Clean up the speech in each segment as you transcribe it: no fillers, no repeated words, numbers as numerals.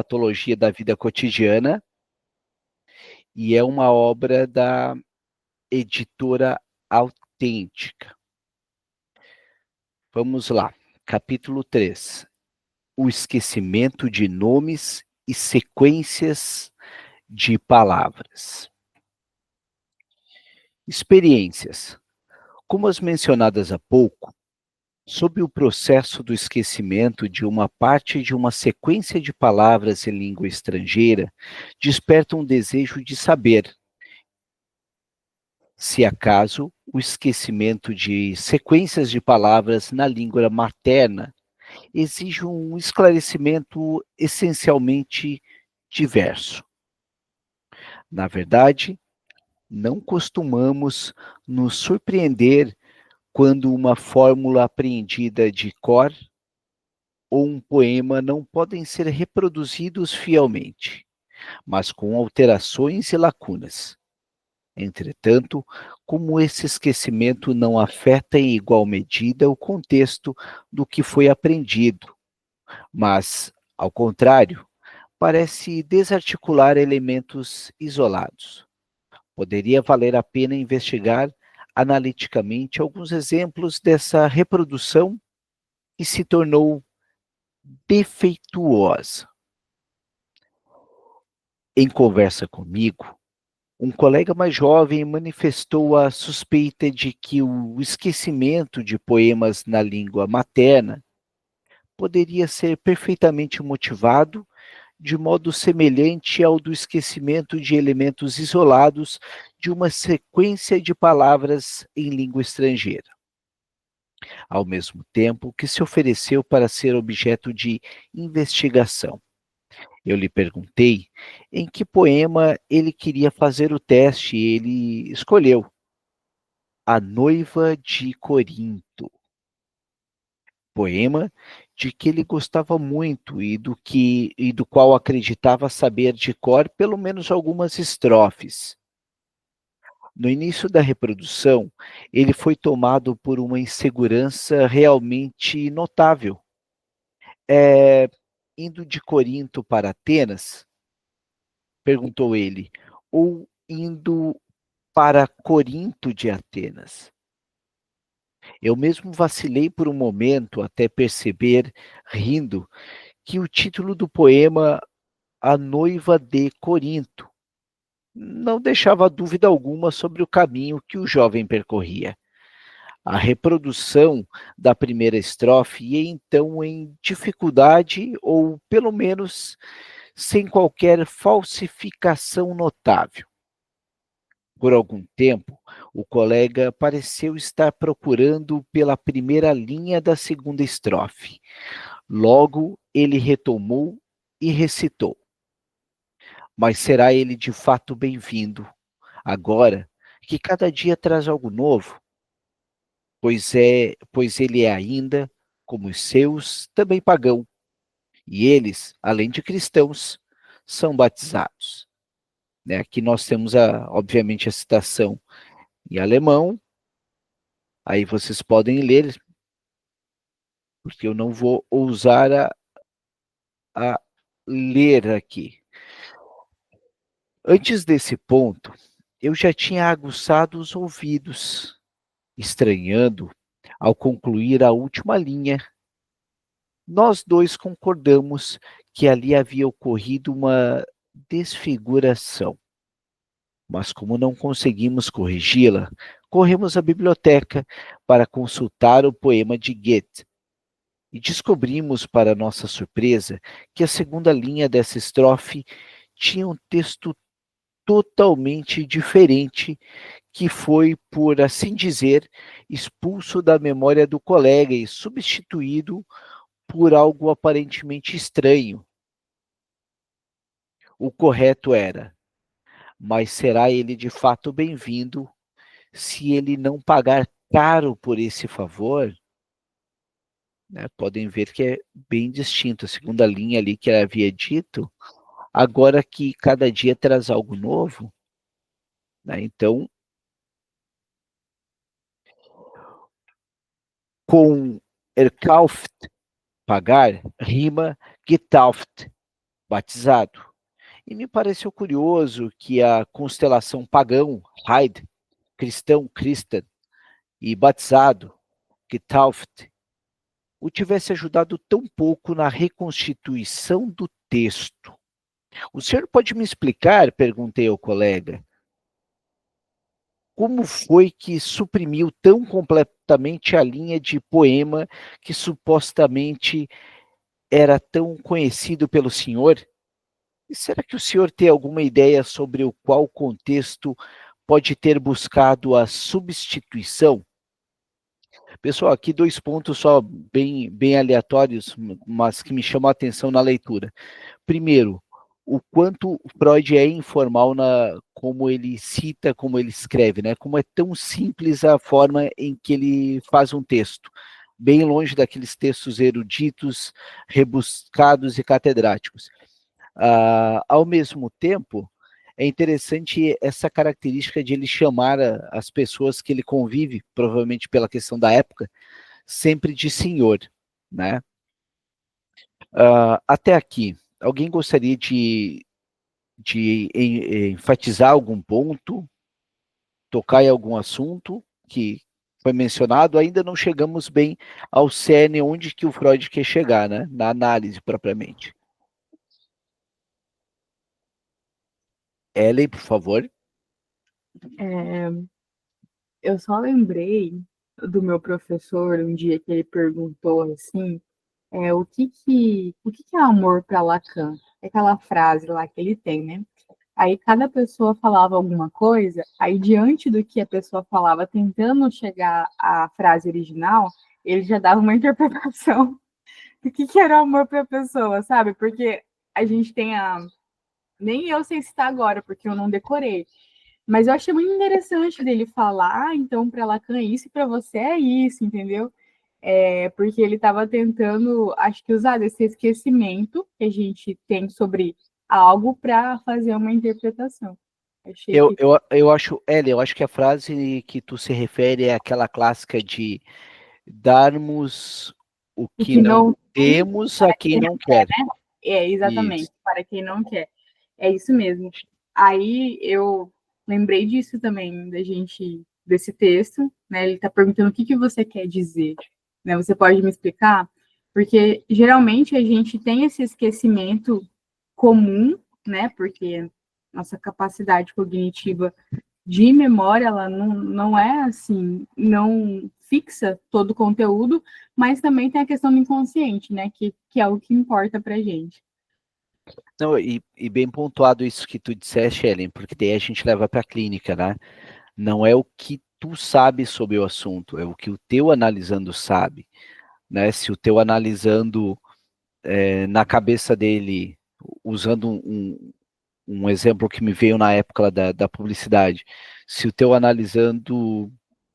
patologia da vida cotidiana e é uma obra da editora Autêntica. Vamos lá, capítulo 3. O esquecimento de nomes e sequências de palavras. Experiências. Como as mencionadas há pouco, sob o processo do esquecimento de uma parte de uma sequência de palavras em língua estrangeira, desperta um desejo de saber se acaso o esquecimento de sequências de palavras na língua materna exige um esclarecimento essencialmente diverso. Na verdade, não costumamos nos surpreender quando uma fórmula apreendida de cor ou um poema não podem ser reproduzidos fielmente, mas com alterações e lacunas. Entretanto, como esse esquecimento não afeta em igual medida o contexto do que foi aprendido, mas, ao contrário, parece desarticular elementos isolados. Poderia valer a pena investigar analiticamente alguns exemplos dessa reprodução que se tornou defeituosa. Em conversa comigo, um colega mais jovem manifestou a suspeita de que o esquecimento de poemas na língua materna poderia ser perfeitamente motivado de modo semelhante ao do esquecimento de elementos isolados de uma sequência de palavras em língua estrangeira, ao mesmo tempo que se ofereceu para ser objeto de investigação. Eu lhe perguntei em que poema ele queria fazer o teste e ele escolheu A Noiva de Corinto, poema de que ele gostava muito e do qual acreditava saber de cor pelo menos algumas estrofes. No início da reprodução, ele foi tomado por uma insegurança realmente notável. É, indo de Corinto para Atenas, perguntou ele, ou indo para Corinto de Atenas? Eu mesmo vacilei por um momento até perceber, rindo, que o título do poema A Noiva de Corinto não deixava dúvida alguma sobre o caminho que o jovem percorria. A reprodução da primeira estrofe ia então em dificuldade ou, pelo menos, sem qualquer falsificação notável. Por algum tempo, o colega pareceu estar procurando pela primeira linha da segunda estrofe. Logo, ele retomou e recitou. Mas será ele de fato bem-vindo, agora que cada dia traz algo novo? Pois ele é ainda, como os seus, também pagão, e eles, além de cristãos, são batizados. Né? Aqui nós temos, obviamente, a citação em alemão, aí vocês podem ler, porque eu não vou ousar a ler aqui. Antes desse ponto, eu já tinha aguçado os ouvidos, estranhando, ao concluir a última linha. Nós dois concordamos que ali havia ocorrido uma desfiguração, mas como não conseguimos corrigi-la, corremos à biblioteca para consultar o poema de Goethe e descobrimos, para nossa surpresa, que a segunda linha dessa estrofe tinha um texto totalmente diferente que foi, por assim dizer, expulso da memória do colega e substituído por algo aparentemente estranho. O correto era: mas será ele de fato bem-vindo se ele não pagar caro por esse favor? Né? Podem ver que é bem distinto. A segunda linha ali que havia dito, agora que cada dia traz algo novo, né? Então, com erkauft, pagar, rima getauft, batizado. E me pareceu curioso que a constelação pagão, Hyde, cristão, Christen, e batizado, Getauft, o tivesse ajudado tão pouco na reconstituição do texto. O senhor pode me explicar, perguntei ao colega, como foi que suprimiu tão completamente a linha de poema que supostamente era tão conhecido pelo senhor? E será que o senhor tem alguma ideia sobre o qual contexto pode ter buscado a substituição? Pessoal, aqui 2 pontos só bem aleatórios, mas que me chamam a atenção na leitura. Primeiro, o quanto Freud é informal na como ele cita, como ele escreve, né? Como é tão simples a forma em que ele faz um texto, bem longe daqueles textos eruditos, rebuscados e catedráticos. Ao mesmo tempo, é interessante essa característica de ele chamar as pessoas que ele convive, provavelmente pela questão da época, sempre de senhor, né? Até aqui, alguém gostaria de enfatizar algum ponto, tocar em algum assunto que foi mencionado? Ainda não chegamos bem ao cerne onde que o Freud quer chegar, né? Na análise propriamente. Ellen, por favor. É, eu só lembrei do meu professor um dia que ele perguntou assim, o que é amor para Lacan? É aquela frase lá que ele tem, né? Aí cada pessoa falava alguma coisa, aí diante do que a pessoa falava, tentando chegar à frase original, ele já dava uma interpretação do que era amor para a pessoa, sabe? Porque a gente tem a. Nem eu sei citar agora, porque eu não decorei. Mas eu achei muito interessante dele falar, então, para Lacan é isso e para você é isso, entendeu? Porque ele estava tentando, acho que, usar esse esquecimento que a gente tem sobre algo para fazer uma interpretação. Achei que Eu acho, Ellen, eu acho que a frase que tu se refere é aquela clássica de darmos o o que que não não tem, temos a quem quem não quer. não é Isso. exatamente, para quem não quer. É isso mesmo. Aí eu lembrei disso também, da gente, desse texto, né? Ele está perguntando o que você quer dizer, né? Você pode me explicar? Porque geralmente a gente tem esse esquecimento comum, né? Porque nossa capacidade cognitiva de memória, ela não é assim, não fixa todo o conteúdo, mas também tem a questão do inconsciente, né? Que é o que importa pra gente. Não, e bem pontuado isso que tu disseste, Ellen, porque daí a gente leva para a clínica, né? Não é o que tu sabe sobre o assunto, é o que o teu analisando sabe, né? Se o teu analisando na cabeça dele, usando um exemplo que me veio na época da publicidade, se o teu analisando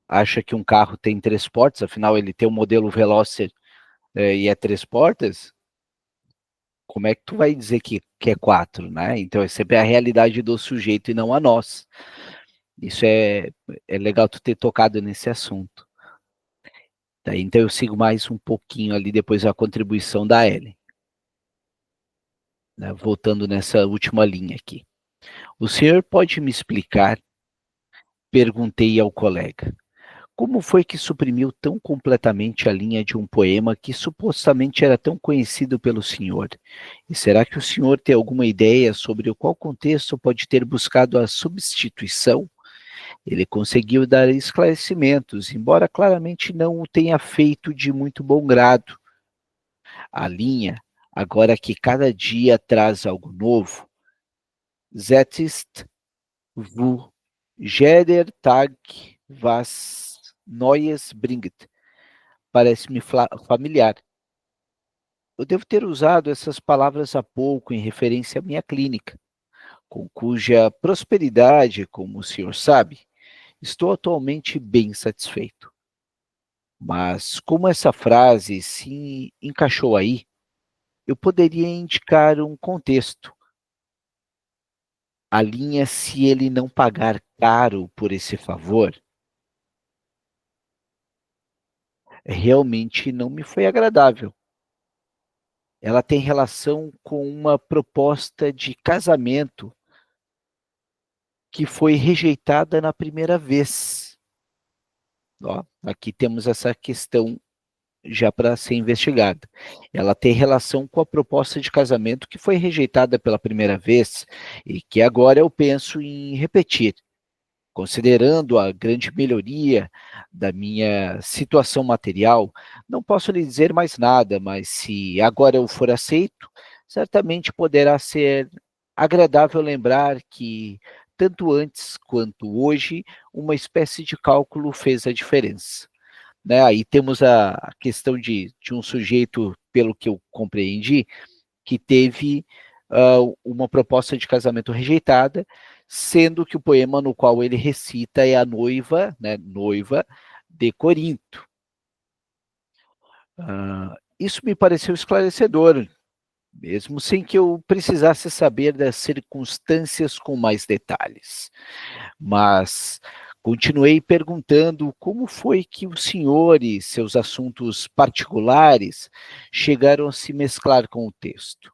acha que um carro tem 3 portas, afinal ele tem um modelo Veloster e é 3 portas, como é que tu vai dizer que é 4, né? Então é sempre a realidade do sujeito e não a nossa. Isso é legal tu ter tocado nesse assunto. Tá? Então eu sigo mais um pouquinho ali depois a contribuição da Ellen, né? Voltando nessa última linha aqui. O senhor pode me explicar? Perguntei ao colega. Como foi que suprimiu tão completamente a linha de um poema que supostamente era tão conhecido pelo senhor? E será que o senhor tem alguma ideia sobre o qual contexto pode ter buscado a substituição? Ele conseguiu dar esclarecimentos, embora claramente não o tenha feito de muito bom grado. A linha, agora que cada dia traz algo novo, "Zet ist, wo jeder Tag was Neues bringt", parece-me familiar. Eu devo ter usado essas palavras há pouco em referência à minha clínica, com cuja prosperidade, como o senhor sabe, estou atualmente bem satisfeito. Mas como essa frase se encaixou aí, eu poderia indicar um contexto. A linha, se ele não pagar caro por esse favor, realmente não me foi agradável. ela tem relação com uma proposta de casamento que foi rejeitada na primeira vez. Ó, aqui temos essa questão já para ser investigada. Ela tem relação com a proposta de casamento que foi rejeitada pela primeira vez e que agora eu penso em repetir. Considerando a grande melhoria da minha situação material, não posso lhe dizer mais nada, mas se agora eu for aceito, certamente poderá ser agradável lembrar que, tanto antes quanto hoje, uma espécie de cálculo fez a diferença. Né? Aí temos a questão de um sujeito, pelo que eu compreendi, que teve uma proposta de casamento rejeitada, sendo que o poema no qual ele recita é a noiva, né, noiva de Corinto. Isso me pareceu esclarecedor, mesmo sem que eu precisasse saber das circunstâncias com mais detalhes. Mas continuei perguntando como foi que o senhor e seus assuntos particulares chegaram a se mesclar com o texto.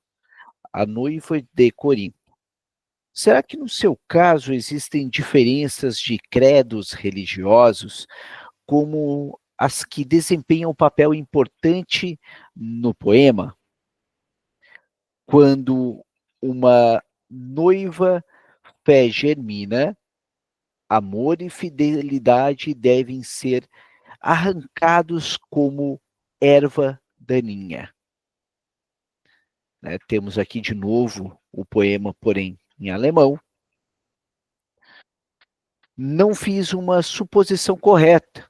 A noiva de Corinto. Será que no seu caso existem diferenças de credos religiosos, como as que desempenham um papel importante no poema? Quando uma noiva fé germina, amor e fidelidade devem ser arrancados como erva daninha. Né? Temos aqui de novo o poema, porém, em alemão. Não fiz uma suposição correta,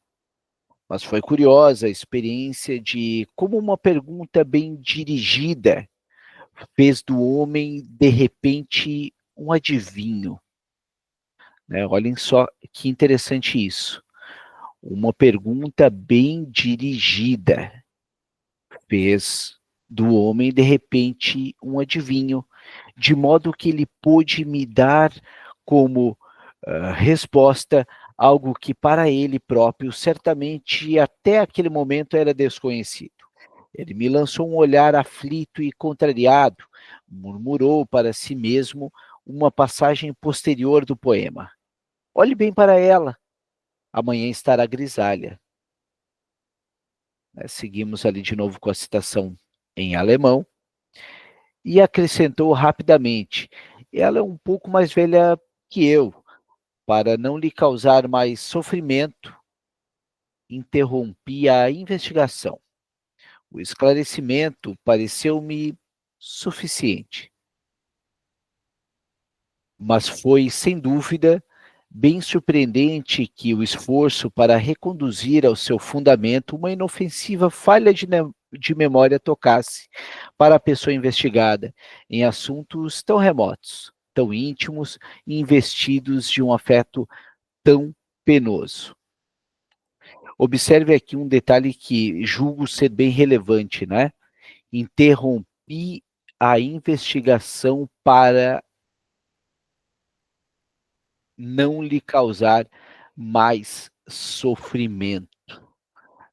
mas foi curiosa a experiência de como uma pergunta bem dirigida fez do homem, de repente, um adivinho. Né? Olhem só que interessante isso. Uma pergunta bem dirigida fez do homem, de repente, um adivinho, de modo que ele pôde me dar como resposta algo que para ele próprio certamente até aquele momento era desconhecido. Ele me lançou um olhar aflito e contrariado, murmurou para si mesmo uma passagem posterior do poema. Olhe bem para ela, amanhã estará grisalha. Seguimos ali de novo com a citação em alemão, e acrescentou rapidamente, ela é um pouco mais velha que eu, para não lhe causar mais sofrimento, interrompi a investigação. O esclarecimento pareceu-me suficiente, mas foi, sem dúvida, bem surpreendente que o esforço para reconduzir ao seu fundamento uma inofensiva falha de memória tocasse para a pessoa investigada em assuntos tão remotos, tão íntimos e investidos de um afeto tão penoso. Observe aqui um detalhe que julgo ser bem relevante, né? Interrompi a investigação para não lhe causar mais sofrimento,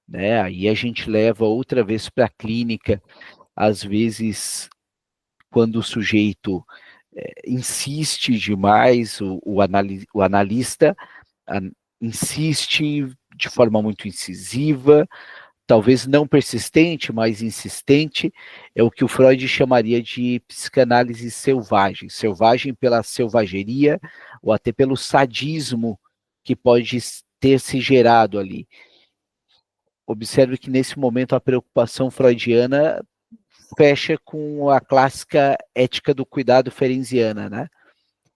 né? Aí a gente leva outra vez para a clínica, às vezes, quando o sujeito insiste demais, o analista insiste de forma muito incisiva, talvez não persistente, mas insistente, é o que o Freud chamaria de psicanálise selvagem, selvagem pela selvageria ou até pelo sadismo que pode ter se gerado ali. Observe que nesse momento a preocupação freudiana fecha com a clássica ética do cuidado ferenciana, né?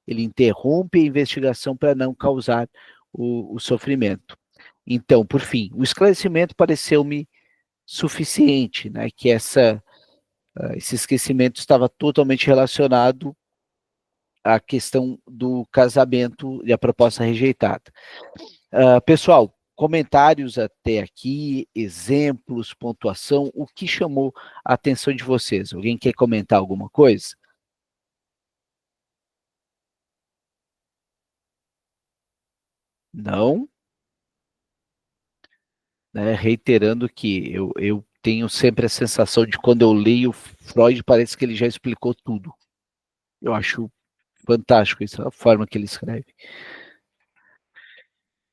Ele interrompe a investigação para não causar o sofrimento. Então, por fim, o esclarecimento pareceu-me suficiente, né? Que esse esquecimento estava totalmente relacionado à questão do casamento e a proposta rejeitada. Pessoal, comentários até aqui, exemplos, pontuação, o que chamou a atenção de vocês? Alguém quer comentar alguma coisa? Não? Né, reiterando que eu tenho sempre a sensação de quando eu leio Freud, parece que ele já explicou tudo. Eu acho fantástico essa forma que ele escreve.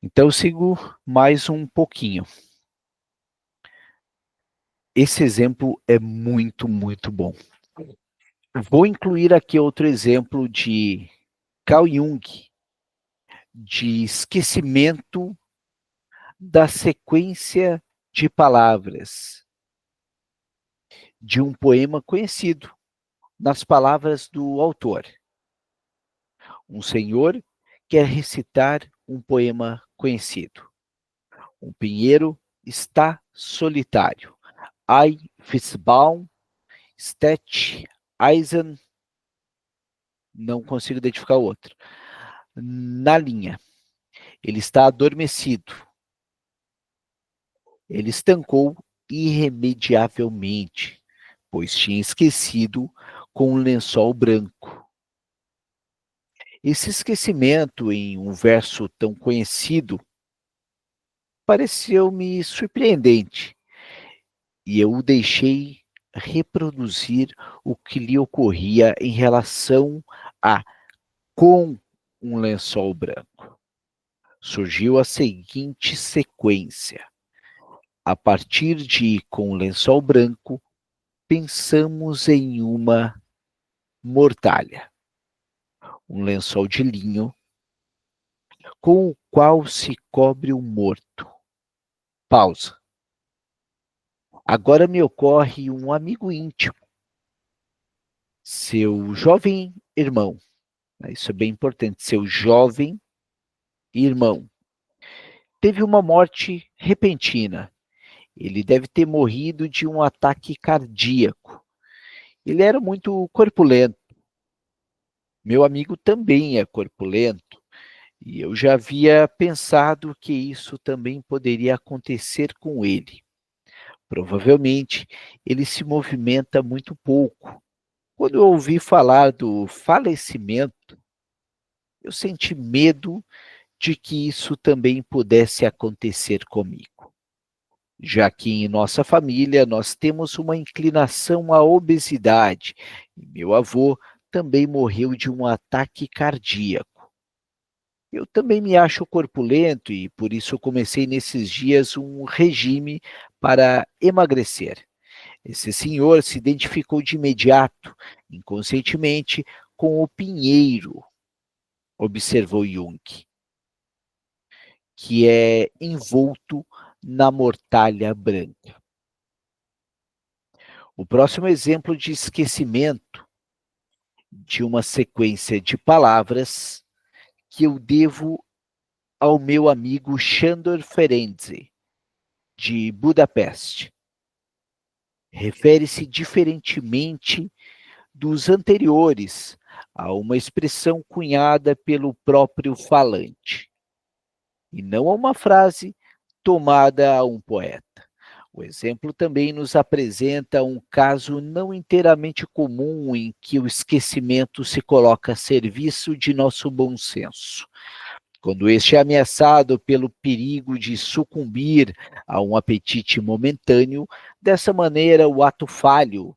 Então eu sigo mais um pouquinho. Esse exemplo é muito, muito bom. Vou incluir aqui outro exemplo de Carl Jung, de esquecimento da sequência de palavras de um poema conhecido, nas palavras do autor. Um senhor quer recitar um poema conhecido. Um pinheiro está solitário. Ei Fitzbaum, Stet, Eisen, não consigo identificar o outro. Na linha. Ele está adormecido. Ele estancou irremediavelmente, pois tinha esquecido com um lençol branco. Esse esquecimento em um verso tão conhecido pareceu-me surpreendente, e eu o deixei reproduzir o que lhe ocorria em relação a com um lençol branco. Surgiu a seguinte sequência. A partir de com um lençol branco, pensamos em uma mortalha, um lençol de linho com o qual se cobre o morto. Pausa. Agora me ocorre um amigo íntimo, seu jovem irmão. Isso é bem importante, seu jovem irmão. Teve uma morte repentina. Ele deve ter morrido de um ataque cardíaco. Ele era muito corpulento. Meu amigo também é corpulento. E eu já havia pensado que isso também poderia acontecer com ele. Provavelmente, ele se movimenta muito pouco. Quando eu ouvi falar do falecimento, eu senti medo de que isso também pudesse acontecer comigo, já que em nossa família nós temos uma inclinação à obesidade, e meu avô também morreu de um ataque cardíaco. Eu também me acho corpulento e por isso comecei nesses dias um regime para emagrecer. Esse senhor se identificou de imediato, inconscientemente, com o pinheiro, observou Jung, que é envolto na mortalha branca. O próximo exemplo de esquecimento de uma sequência de palavras que eu devo ao meu amigo Sándor Ferenczi, de Budapeste. Refere-se diferentemente dos anteriores a uma expressão cunhada pelo próprio falante, e não a uma frase tomada a um poeta. O exemplo também nos apresenta um caso não inteiramente comum em que o esquecimento se coloca a serviço de nosso bom senso. Quando este é ameaçado pelo perigo de sucumbir a um apetite momentâneo, dessa maneira o ato falho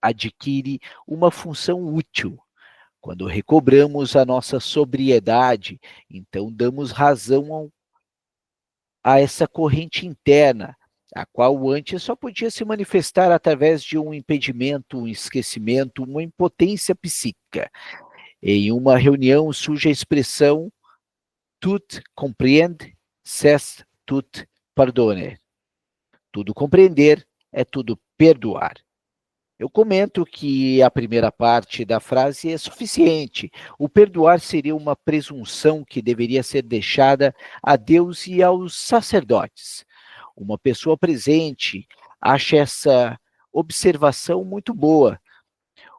adquire uma função útil. Quando recobramos a nossa sobriedade, então damos razão a essa corrente interna, a qual antes só podia se manifestar através de um impedimento, um esquecimento, uma impotência psíquica. Em uma reunião surge a expressão tout comprendre, c'est tout pardonner. Tudo compreender é tudo perdoar. Eu comento que a primeira parte da frase é suficiente. O perdoar seria uma presunção que deveria ser deixada a Deus e aos sacerdotes. Uma pessoa presente acha essa observação muito boa,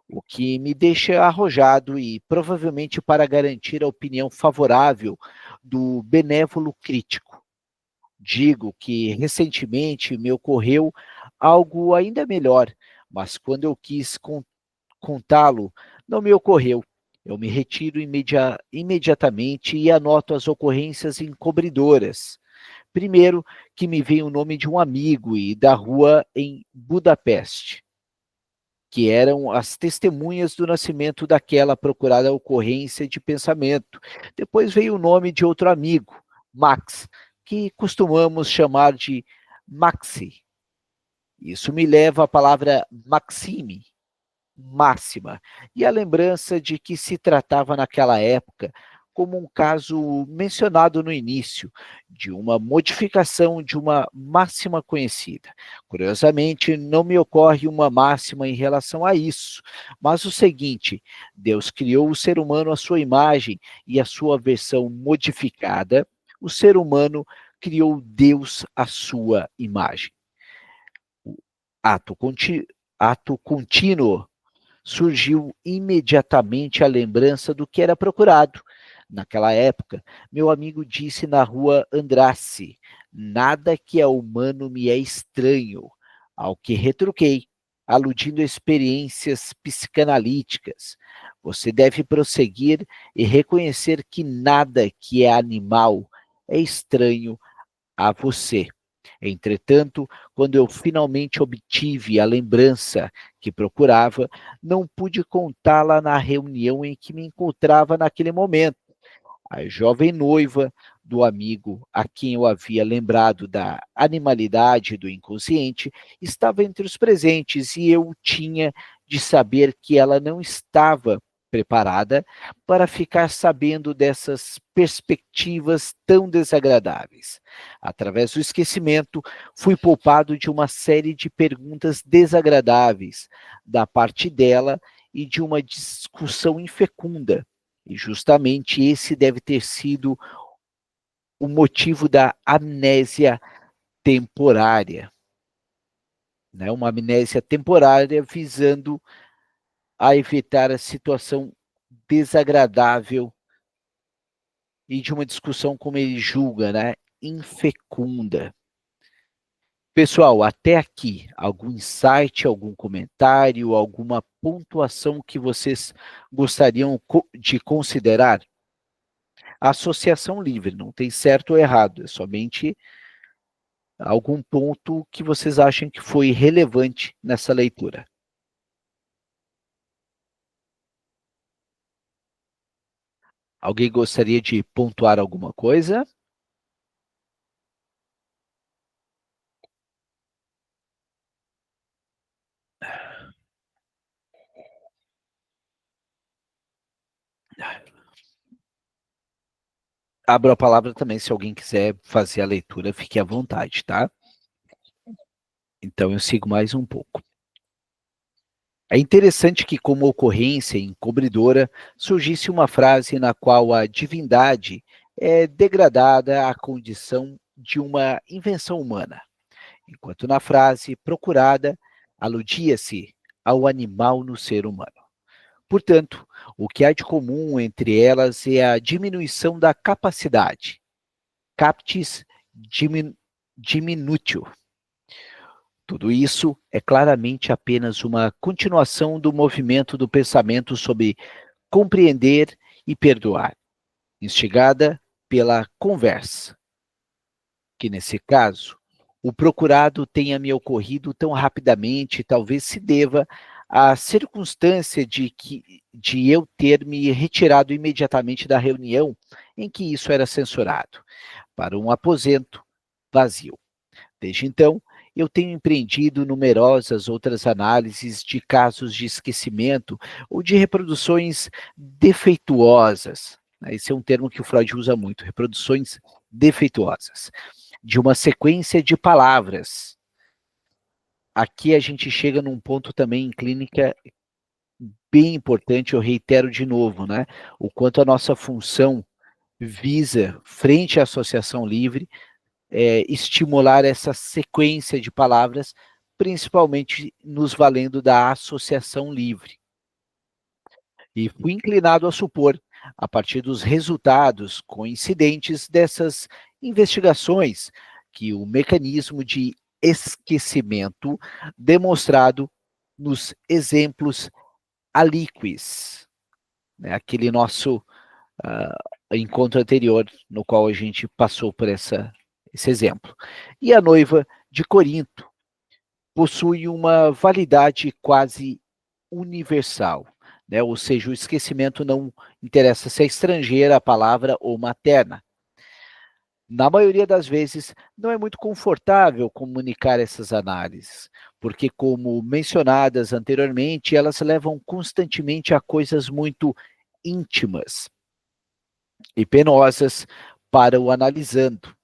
o que me deixa arrojado e provavelmente para garantir a opinião favorável do benévolo crítico. Digo que recentemente me ocorreu algo ainda melhor, mas quando eu quis contá-lo, não me ocorreu. Eu me retiro imediatamente e anoto as ocorrências encobridoras. Primeiro que me veio o nome de um amigo e da rua em Budapeste, que eram as testemunhas do nascimento daquela procurada ocorrência de pensamento. Depois veio o nome de outro amigo, Max, que costumamos chamar de Maxi. Isso me leva à palavra Maxime, máxima, e a lembrança de que se tratava naquela época como um caso mencionado no início, de uma modificação de uma máxima conhecida. Curiosamente, não me ocorre uma máxima em relação a isso, mas o seguinte: Deus criou o ser humano à sua imagem e a sua versão modificada, o ser humano criou Deus à sua imagem. Ato, ato contínuo, surgiu imediatamente a lembrança do que era procurado. Naquela época, meu amigo disse na rua Andrassy: nada que é humano me é estranho, ao que retruquei, aludindo a experiências psicanalíticas. Você deve prosseguir e reconhecer que nada que é animal é estranho a você. Entretanto, quando eu finalmente obtive a lembrança que procurava, não pude contá-la na reunião em que me encontrava naquele momento. A jovem noiva do amigo a quem eu havia lembrado da animalidade do inconsciente estava entre os presentes e eu tinha de saber que ela não estava preparada para ficar sabendo dessas perspectivas tão desagradáveis. Através do esquecimento, fui poupado de uma série de perguntas desagradáveis da parte dela e de uma discussão infecunda. E justamente esse deve ter sido o motivo da amnésia temporária, né? Uma amnésia temporária visando a evitar a situação desagradável e de uma discussão, como ele julga, né, infecunda. Pessoal, até aqui, algum insight, algum comentário, alguma pontuação que vocês gostariam de considerar? Associação livre, não tem certo ou errado, é somente algum ponto que vocês acham que foi relevante nessa leitura. Alguém gostaria de pontuar alguma coisa? Abro a palavra também, se alguém quiser fazer a leitura, fique à vontade, tá? Então eu sigo mais um pouco. É interessante que, como ocorrência encobridora, surgisse uma frase na qual a divindade é degradada à condição de uma invenção humana, enquanto na frase procurada aludia-se ao animal no ser humano. Portanto, o que há de comum entre elas é a diminuição da capacidade, captis diminutio. Tudo isso é claramente apenas uma continuação do movimento do pensamento sobre compreender e perdoar, instigada pela conversa, que nesse caso, o procurado tenha me ocorrido tão rapidamente, talvez se deva à circunstância de eu ter me retirado imediatamente da reunião em que isso era censurado, para um aposento vazio. Desde então, eu tenho empreendido numerosas outras análises de casos de esquecimento ou de reproduções defeituosas. Esse é um termo que o Freud usa muito, reproduções defeituosas, de uma sequência de palavras. Aqui a gente chega num ponto também em clínica bem importante, eu reitero de novo, né? O quanto a nossa função visa, frente à associação livre, estimular essa sequência de palavras, principalmente nos valendo da associação livre. E fui inclinado a supor, a partir dos resultados coincidentes dessas investigações, que o mecanismo de esquecimento demonstrado nos exemplos alíquis, né, aquele nosso encontro anterior, no qual a gente passou por esse exemplo. E a noiva de Corinto possui uma validade quase universal, né? Ou seja, o esquecimento não interessa se é estrangeira a palavra ou materna. Na maioria das vezes, não é muito confortável comunicar essas análises, porque, como mencionadas anteriormente, elas levam constantemente a coisas muito íntimas e penosas para o analisando.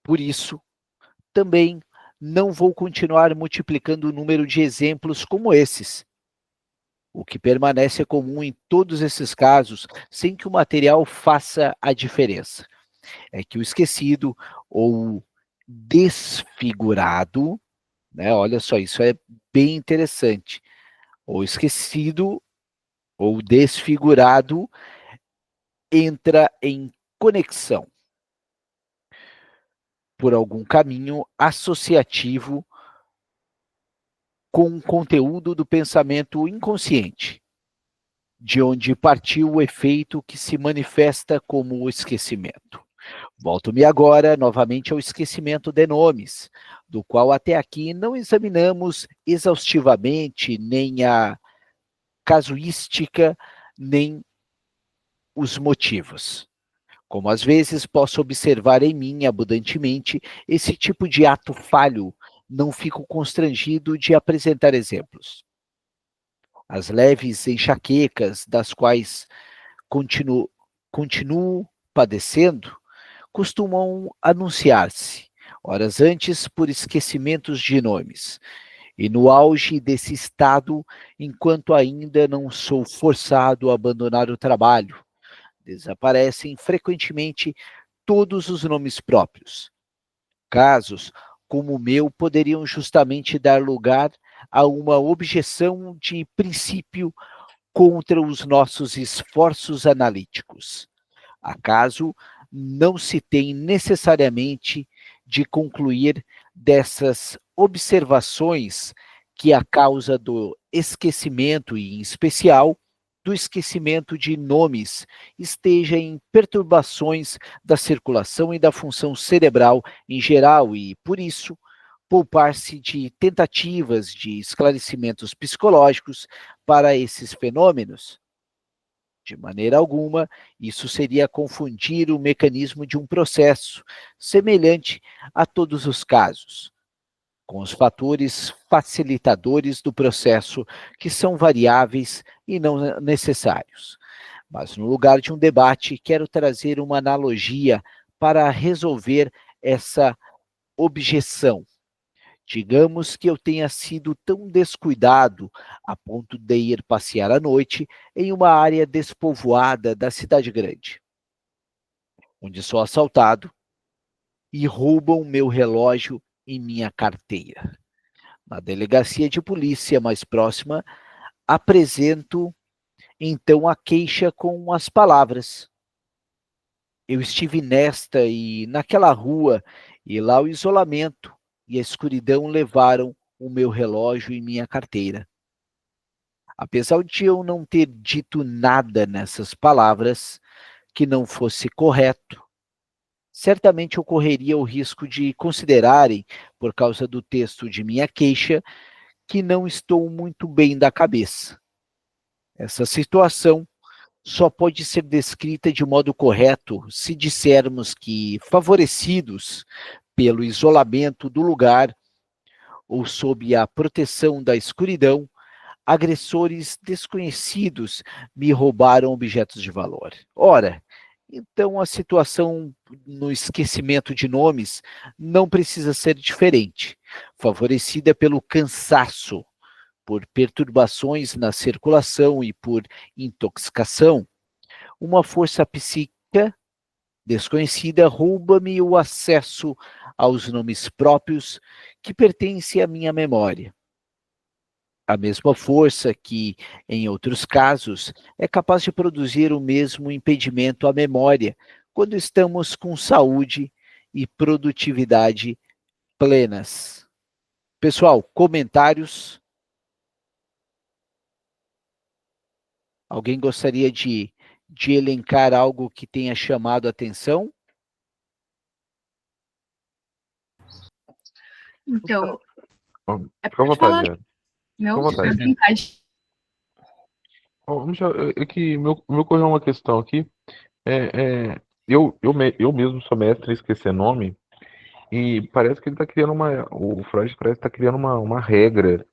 Por isso, também não vou continuar multiplicando o número de exemplos como esses. O que permanece comum em todos esses casos, sem que o material faça a diferença, é que o esquecido ou desfigurado, né, olha só, isso é bem interessante. O esquecido ou desfigurado entra em conexão por algum caminho associativo com o conteúdo do pensamento inconsciente, de onde partiu o efeito que se manifesta como o esquecimento. Volto-me agora novamente ao esquecimento de nomes, do qual até aqui não examinamos exaustivamente nem a casuística, nem os motivos. Como às vezes posso observar em mim abundantemente esse tipo de ato falho, não fico constrangido de apresentar exemplos. As leves enxaquecas das quais continuo, continuo padecendo costumam anunciar-se, horas antes, por esquecimentos de nomes. E no auge desse estado, enquanto ainda não sou forçado a abandonar o trabalho, desaparecem frequentemente todos os nomes próprios. Casos como o meu poderiam justamente dar lugar a uma objeção de princípio contra os nossos esforços analíticos. Acaso não se tem necessariamente de concluir dessas observações que a causa do esquecimento, e em especial do esquecimento de nomes, esteja em perturbações da circulação e da função cerebral em geral e, por isso, poupar-se de tentativas de esclarecimentos psicológicos para esses fenômenos? De maneira alguma, isso seria confundir o mecanismo de um processo, semelhante a todos os casos, com os fatores facilitadores do processo, que são variáveis e não necessários. Mas, no lugar de um debate, quero trazer uma analogia para resolver essa objeção. Digamos que eu tenha sido tão descuidado a ponto de ir passear à noite em uma área despovoada da cidade grande, onde sou assaltado e roubam meu relógio e minha carteira. Na delegacia de polícia mais próxima, apresento então a queixa com as palavras: eu estive nesta e naquela rua, e lá o isolamento e a escuridão levaram o meu relógio e minha carteira. Apesar de eu não ter dito nada nessas palavras que não fosse correto, certamente ocorreria o risco de considerarem, por causa do texto de minha queixa, que não estou muito bem da cabeça. Essa situação só pode ser descrita de modo correto se dissermos que, favorecidos pelo isolamento do lugar ou sob a proteção da escuridão, agressores desconhecidos me roubaram objetos de valor. Ora, então a situação no esquecimento de nomes não precisa ser diferente, favorecida pelo cansaço, por perturbações na circulação e por intoxicação. Uma força psíquica desconhecida rouba-me o acesso aos nomes próprios que pertencem à minha memória. A mesma força que, em outros casos, é capaz de produzir o mesmo impedimento à memória quando estamos com saúde e produtividade plenas. Pessoal, comentários? Alguém gostaria de elencar algo que tenha chamado a atenção? Então, Fica à pode vontade, falar. Vera. Fica à Não, vontade. fica à vontade. Ó, Michel, é que me ocorreu uma questão aqui. Eu mesmo sou mestre em esquecer nome, e parece que ele está criando o Freud parece estar criando uma regra,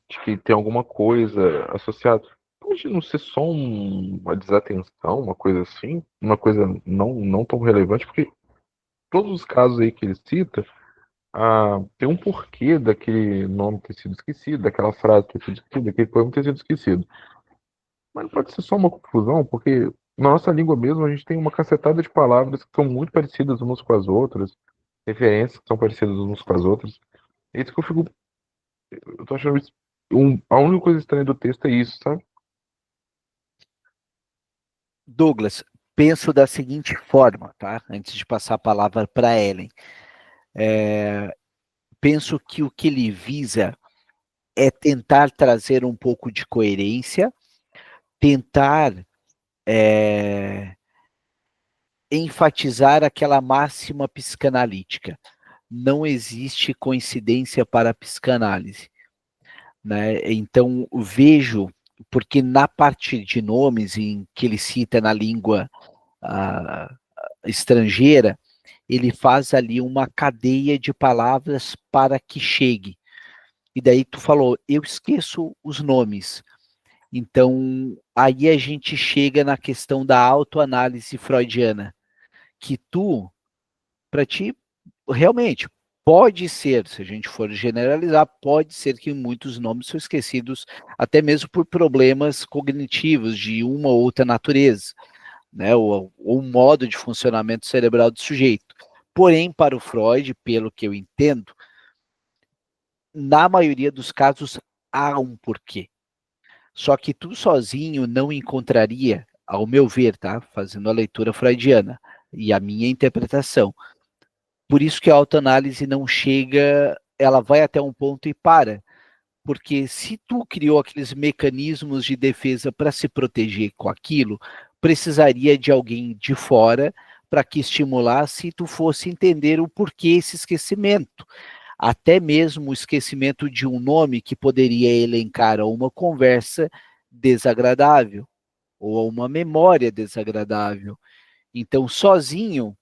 de que tem alguma coisa associada. Pode não ser só uma desatenção, uma coisa assim, uma coisa não tão relevante, porque todos os casos aí que ele cita, tem um porquê daquele nome ter sido esquecido, daquela frase ter sido esquecida, daquele poema ter sido esquecido. Mas não pode ser só uma confusão, porque na nossa língua mesmo a gente tem uma cacetada de palavras que são muito parecidas umas com as outras, referências que são parecidas umas com as outras. É isso que eu tô achando isso, a única coisa estranha do texto é isso, sabe? Douglas, penso da seguinte forma, tá? Antes de passar a palavra para Ellen. Penso que o que ele visa é tentar trazer um pouco de coerência, tentar enfatizar aquela máxima psicanalítica. Não existe coincidência para a psicanálise, né? Então, vejo, porque na parte de nomes em que ele cita na língua estrangeira, ele faz ali uma cadeia de palavras para que chegue. E daí tu falou, eu esqueço os nomes. Então, aí a gente chega na questão da autoanálise freudiana, que para ti, realmente, pode ser, se a gente for generalizar, pode ser que muitos nomes são esquecidos, até mesmo por problemas cognitivos de uma ou outra natureza, né, ou um modo de funcionamento cerebral do sujeito. Porém, para o Freud, pelo que eu entendo, na maioria dos casos há um porquê. Só que tu sozinho não encontraria, ao meu ver, tá? Fazendo a leitura freudiana e a minha interpretação. Por isso que a autoanálise não chega, ela vai até um ponto e para. Porque se tu criou aqueles mecanismos de defesa para se proteger com aquilo, precisaria de alguém de fora para que estimulasse e tu fosse entender o porquê esse esquecimento. Até mesmo o esquecimento de um nome que poderia elencar a uma conversa desagradável ou a uma memória desagradável. Então, sozinho,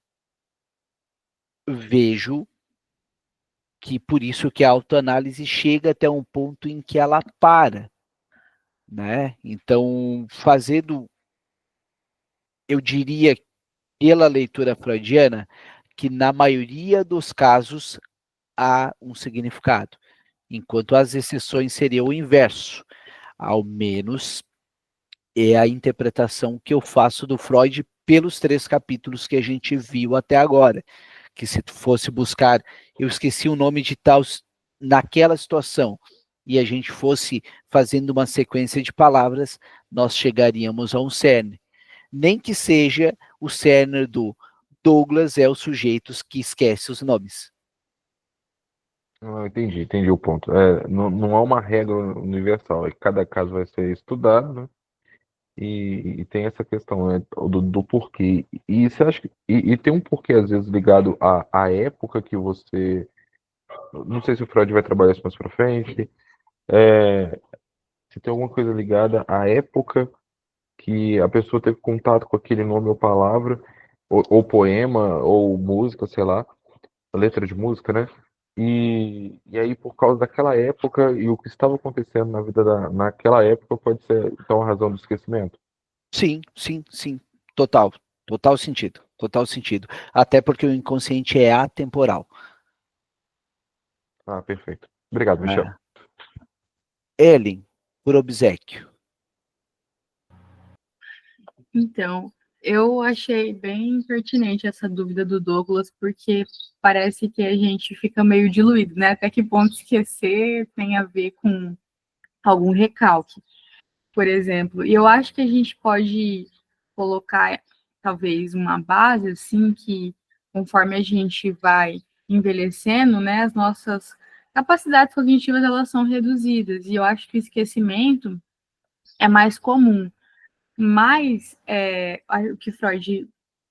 vejo que por isso que a autoanálise chega até um ponto em que ela para, né? Então, fazendo, eu diria, pela leitura freudiana, que na maioria dos casos há um significado, enquanto as exceções seriam o inverso, ao menos é a interpretação que eu faço do Freud pelos 3 capítulos que a gente viu até agora, que se tu fosse buscar, eu esqueci o nome de tal naquela situação, e a gente fosse fazendo uma sequência de palavras, nós chegaríamos a um cerne. Nem que seja o cerne do Douglas é o sujeito que esquece os nomes. Entendi o ponto. Não há uma regra universal, cada caso vai ser estudado, né? E tem essa questão, né, do porquê. E você acha e tem um porquê, às vezes, ligado à época que você. Não sei se o Freud vai trabalhar isso mais pra frente. Se tem alguma coisa ligada à época que a pessoa teve contato com aquele nome ou palavra, ou poema, ou música, sei lá, letra de música, né? E aí, por causa daquela época e o que estava acontecendo na vida naquela época, pode ser, então, a razão do esquecimento. Sim, sim, sim. Total. Total sentido. Total sentido. Até porque o inconsciente é atemporal. Ah, perfeito. Obrigado, Michel. Né? Ellen, por obséquio. Então, eu achei bem pertinente essa dúvida do Douglas, porque parece que a gente fica meio diluído, né? Até que ponto esquecer tem a ver com algum recalque, por exemplo. E eu acho que a gente pode colocar, talvez, uma base, assim, que conforme a gente vai envelhecendo, né, as nossas capacidades cognitivas, elas são reduzidas. E eu acho que o esquecimento é mais comum. Mas o que Freud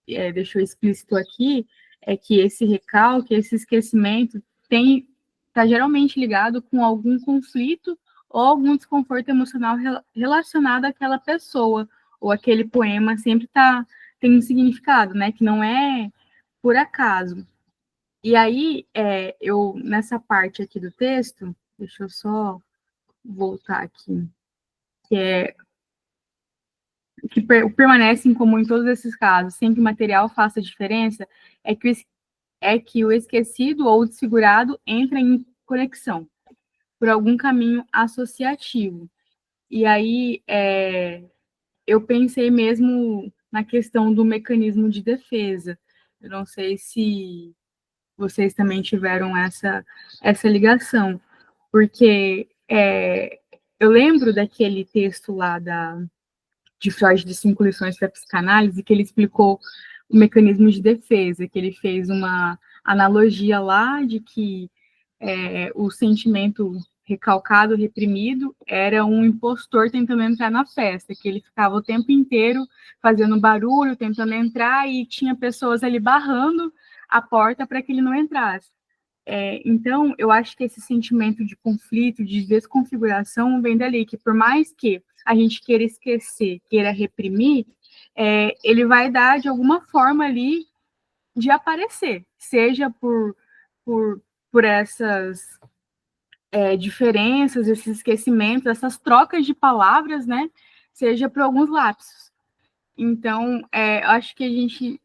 deixou explícito aqui é que esse recalque, esse esquecimento está geralmente ligado com algum conflito ou algum desconforto emocional relacionado àquela pessoa, ou aquele poema sempre tem um significado, né, que não é por acaso. E aí, nessa parte aqui do texto, deixa eu só voltar aqui, que permanece em comum em todos esses casos, sem que o material faça diferença, é que o esquecido ou o desfigurado entra em conexão por algum caminho associativo. E aí, eu pensei mesmo na questão do mecanismo de defesa. Eu não sei se vocês também tiveram essa ligação, porque eu lembro daquele texto lá de Freud, de 5 lições para a psicanálise, que ele explicou o mecanismo de defesa, que ele fez uma analogia lá de que o sentimento recalcado, reprimido, era um impostor tentando entrar na festa, que ele ficava o tempo inteiro fazendo barulho, tentando entrar, e tinha pessoas ali barrando a porta para que ele não entrasse. Então, eu acho que esse sentimento de conflito, de desconfiguração, vem dali, que por mais que a gente queira esquecer, queira reprimir, ele vai dar, de alguma forma ali, de aparecer, seja por essas diferenças, esses esquecimentos, essas trocas de palavras, né? Seja por alguns lapsos. Então, eu acho que a gente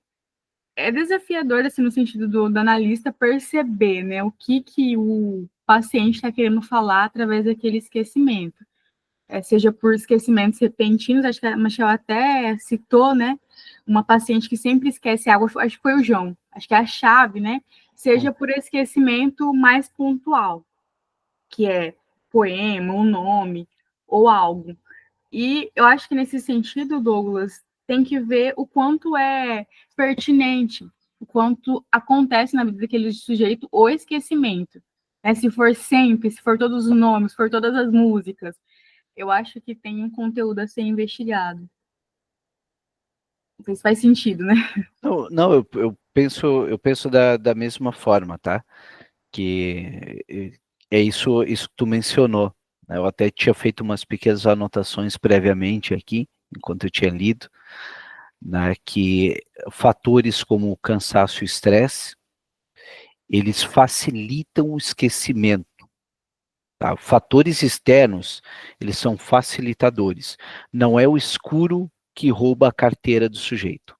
é desafiador, assim, no sentido do analista perceber, né, o que o paciente está querendo falar através daquele esquecimento. Seja por esquecimentos repentinos, acho que a Michelle até citou, né, uma paciente que sempre esquece água, acho que foi o João, acho que é a chave, né, seja por esquecimento mais pontual, que é poema, um nome, ou algo. E eu acho que nesse sentido, Douglas, tem que ver o quanto é pertinente, o quanto acontece na vida daquele sujeito o esquecimento. Se for sempre, se for todos os nomes, se for todas as músicas, eu acho que tem um conteúdo a ser investigado. Não sei se faz sentido, né? Não, eu penso da mesma forma, tá? Que é isso que tu mencionou, né? Eu até tinha feito umas pequenas anotações previamente aqui, enquanto eu tinha lido, né, que fatores como o cansaço e o estresse, eles facilitam o esquecimento. Tá? Fatores externos, eles são facilitadores. Não é o escuro que rouba a carteira do sujeito.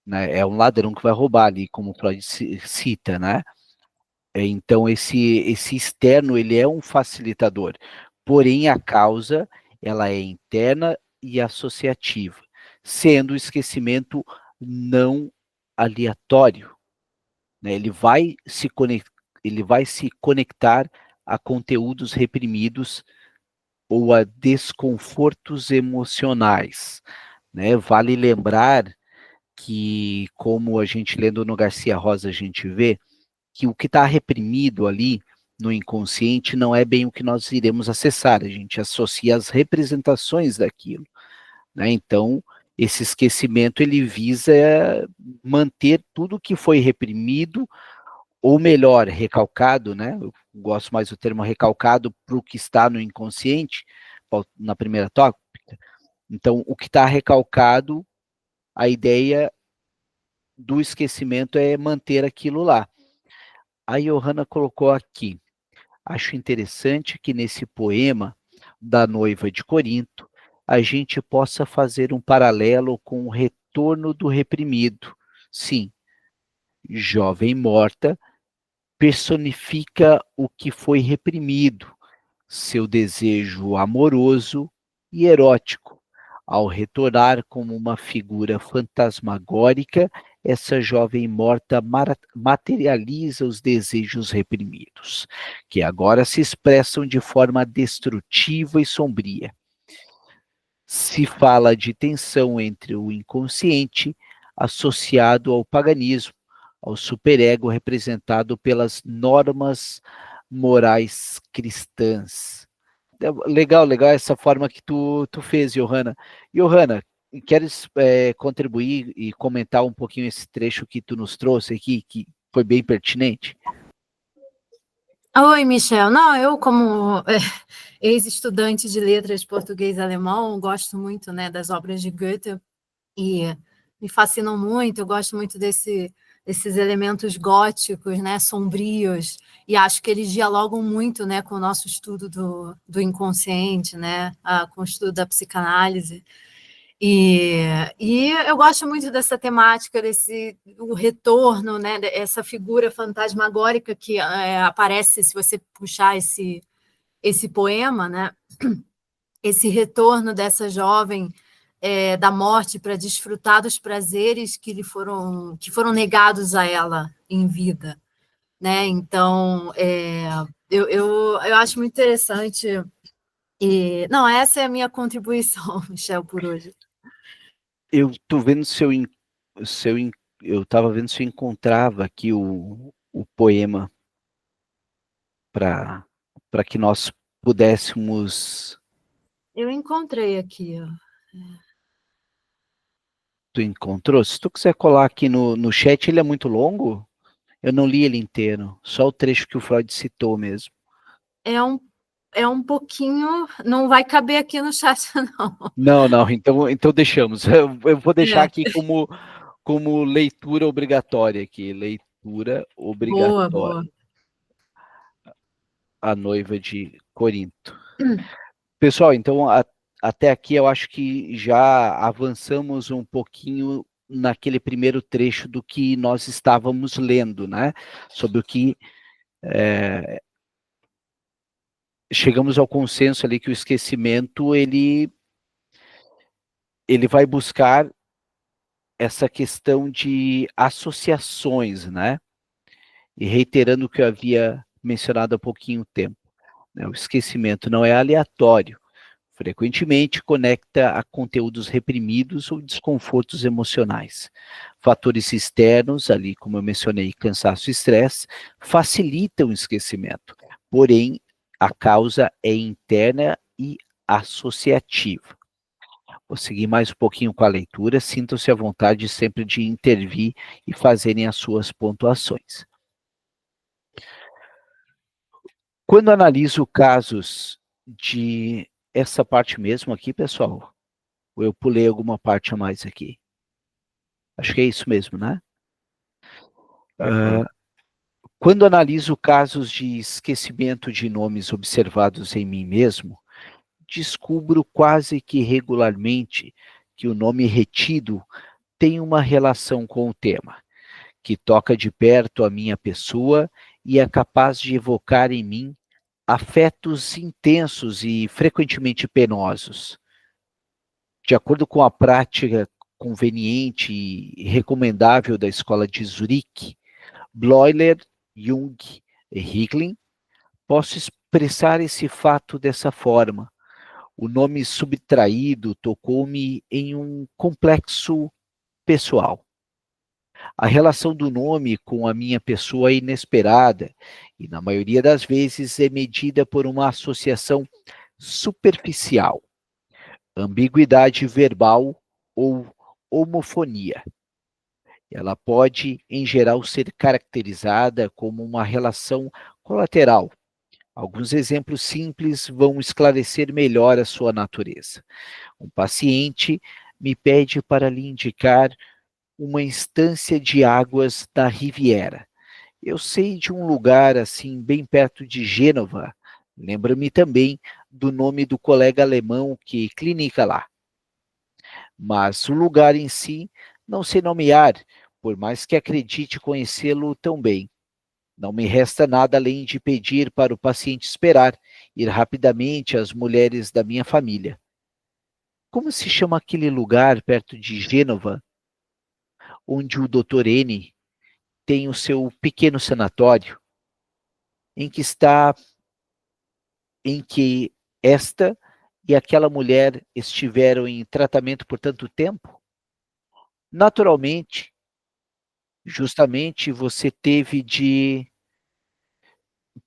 Né? É um ladrão que vai roubar ali, como o Freud cita, né? Então, esse externo, ele é um facilitador. Porém, a causa, ela é interna e associativa, sendo o esquecimento não aleatório. Né? Ele vai se conectar a conteúdos reprimidos ou a desconfortos emocionais. Né? Vale lembrar que, como a gente lendo no Garcia Rosa, a gente vê que o que está reprimido ali no inconsciente não é bem o que nós iremos acessar, a gente associa as representações daquilo. Né? Então, esse esquecimento, ele visa manter tudo que foi reprimido, ou melhor, recalcado, né? Eu gosto mais do termo recalcado para o que está no inconsciente, na primeira tópica. Então, o que está recalcado, a ideia do esquecimento é manter aquilo lá. A Johanna colocou aqui, acho interessante que nesse poema da noiva de Corinto, a gente possa fazer um paralelo com o retorno do reprimido. Sim, jovem morta personifica o que foi reprimido, seu desejo amoroso e erótico. Ao retornar como uma figura fantasmagórica, essa jovem morta materializa os desejos reprimidos, que agora se expressam de forma destrutiva e sombria. Se fala de tensão entre o inconsciente associado ao paganismo, ao superego representado pelas normas morais cristãs. Legal essa forma que tu fez, Johanna. Johanna, queres contribuir e comentar um pouquinho esse trecho que tu nos trouxe aqui, que foi bem pertinente? Oi, Michel. Não, eu como ex-estudante de letras português e alemão, gosto muito, né, das obras de Goethe e me fascinam muito. Eu gosto muito desses elementos góticos, né, sombrios, e acho que eles dialogam muito, né, com o nosso estudo do inconsciente, né, com o estudo da psicanálise. E eu gosto muito dessa temática, o retorno, né, essa figura fantasmagórica que aparece se você puxar esse poema, né, esse retorno dessa jovem da morte para desfrutar dos prazeres que foram negados a ela em vida, né? Então, eu acho muito interessante. E não, essa é a minha contribuição, Michel, por hoje. Eu tô vendo eu estava vendo se eu encontrava aqui o poema para que nós pudéssemos. Eu encontrei aqui, ó. Tu encontrou? Se tu quiser colar aqui no chat, ele é muito longo? Eu não li ele inteiro, só o trecho que o Freud citou mesmo. É um pouquinho, não vai caber aqui no chat, não. Não, então deixamos. Eu vou deixar aqui como leitura obrigatória aqui, leitura obrigatória. Boa. A noiva de Corinto. Pessoal, então até aqui eu acho que já avançamos um pouquinho naquele primeiro trecho do que nós estávamos lendo, né? Sobre o que chegamos ao consenso ali que o esquecimento ele vai buscar essa questão de associações, né? E reiterando o que eu havia mencionado há pouquinho tempo, né? O esquecimento não é aleatório. Frequentemente conecta a conteúdos reprimidos ou desconfortos emocionais. Fatores externos, ali como eu mencionei, cansaço e estresse, facilitam o esquecimento. Porém, a causa é interna e associativa. Vou seguir mais um pouquinho com a leitura. Sintam-se à vontade sempre de intervir e fazerem as suas pontuações. Quando analiso casos de essa parte mesmo aqui, pessoal, ou eu pulei alguma parte a mais aqui? Acho que é isso mesmo, né? Quando analiso casos de esquecimento de nomes observados em mim mesmo, descubro quase que regularmente que o nome retido tem uma relação com o tema, que toca de perto a minha pessoa e é capaz de evocar em mim afetos intensos e frequentemente penosos. De acordo com a prática conveniente e recomendável da escola de Zurique, Bleuler, Jung e Hickling, posso expressar esse fato dessa forma. O nome subtraído tocou-me em um complexo pessoal. A relação do nome com a minha pessoa é inesperada e, na maioria das vezes, é medida por uma associação superficial, ambiguidade verbal ou homofonia. Ela pode, em geral, ser caracterizada como uma relação colateral. Alguns exemplos simples vão esclarecer melhor a sua natureza. Um paciente me pede para lhe indicar uma estância de águas da Riviera. Eu sei de um lugar assim, bem perto de Gênova. Lembra-me também do nome do colega alemão que clinica lá. Mas o lugar em si não sei nomear, por mais que acredite conhecê-lo tão bem. Não me resta nada além de pedir para o paciente esperar, ir rapidamente às mulheres da minha família. Como se chama aquele lugar perto de Gênova, onde o Dr. N tem o seu pequeno sanatório, em que esta e aquela mulher estiveram em tratamento por tanto tempo? Naturalmente, justamente você teve de...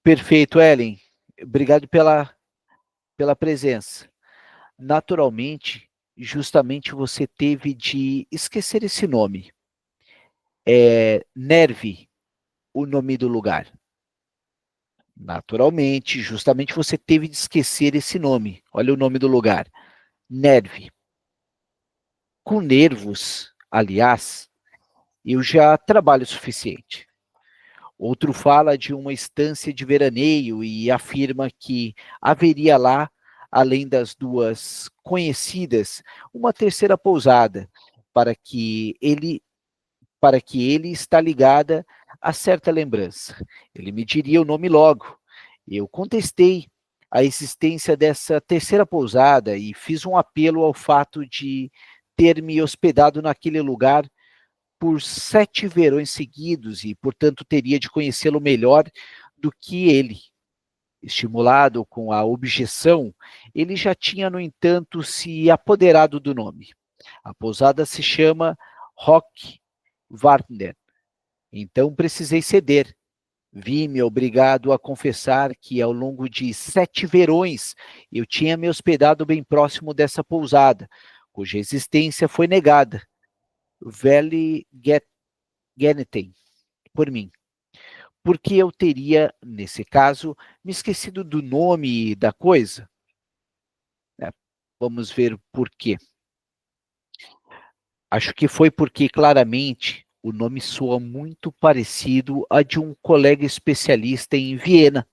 Perfeito, Ellen. Obrigado pela presença. Naturalmente, justamente você teve de esquecer esse nome. Nerve, o nome do lugar. Naturalmente, justamente você teve de esquecer esse nome. Olha o nome do lugar. Nerve. Com nervos, aliás, eu já trabalho o suficiente. Outro fala de uma estância de veraneio e afirma que haveria lá, além das duas conhecidas, uma terceira pousada, para que ele está ligada a certa lembrança. Ele me diria o nome logo. Eu contestei a existência dessa terceira pousada e fiz um apelo ao fato de ter me hospedado naquele lugar por 7 verões seguidos e, portanto, teria de conhecê-lo melhor do que ele. Estimulado com a objeção, ele já tinha, no entanto, se apoderado do nome. A pousada se chama Rock Wartner. Então precisei ceder. Vi-me obrigado a confessar que, ao longo de 7 verões, eu tinha me hospedado bem próximo dessa pousada, cuja existência foi negada. Vale Genneten, por mim. Porque eu teria, nesse caso, me esquecido do nome da coisa? Vamos ver por quê. Acho que foi porque, claramente, o nome soa muito parecido a de um colega especialista em Viena.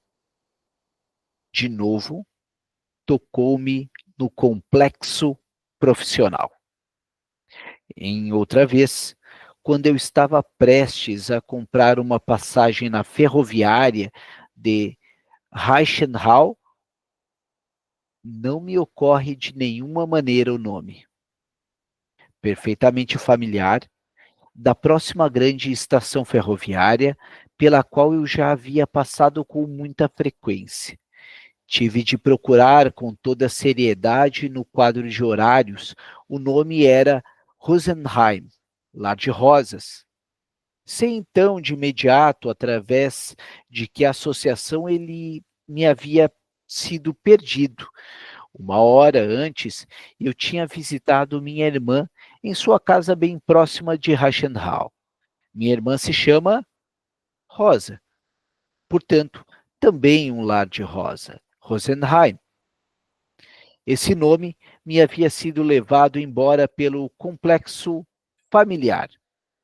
De novo, tocou-me no complexo profissional. Em outra vez, quando eu estava prestes a comprar uma passagem na ferroviária de Reichenhall, não me ocorre de nenhuma maneira o nome. Perfeitamente familiar, da próxima grande estação ferroviária, pela qual eu já havia passado com muita frequência. Tive de procurar com toda a seriedade no quadro de horários. O nome era Rosenheim, Lar de Rosas. Sei então de imediato, através de que associação ele me havia sido perdido. Uma hora antes, eu tinha visitado minha irmã em sua casa bem próxima de Reichenhall. Minha irmã se chama Rosa, portanto, também um lar de rosa, Rosenheim. Esse nome me havia sido levado embora pelo complexo familiar.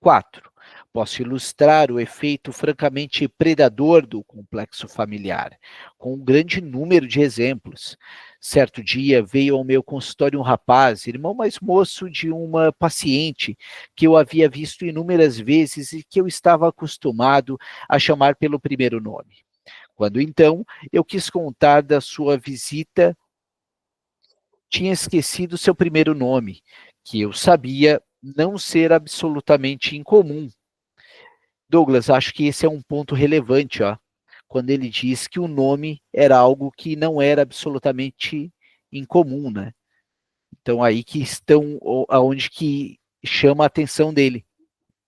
4. Posso ilustrar o efeito francamente predador do complexo familiar, com um grande número de exemplos. Certo dia veio ao meu consultório um rapaz, irmão mais moço de uma paciente, que eu havia visto inúmeras vezes e que eu estava acostumado a chamar pelo primeiro nome. Quando então eu quis contar da sua visita, tinha esquecido seu primeiro nome, que eu sabia não ser absolutamente incomum. Douglas, acho que esse é um ponto relevante, ó, quando ele diz que o nome era algo que não era absolutamente incomum, né? Então aí que estão, aonde que chama a atenção dele.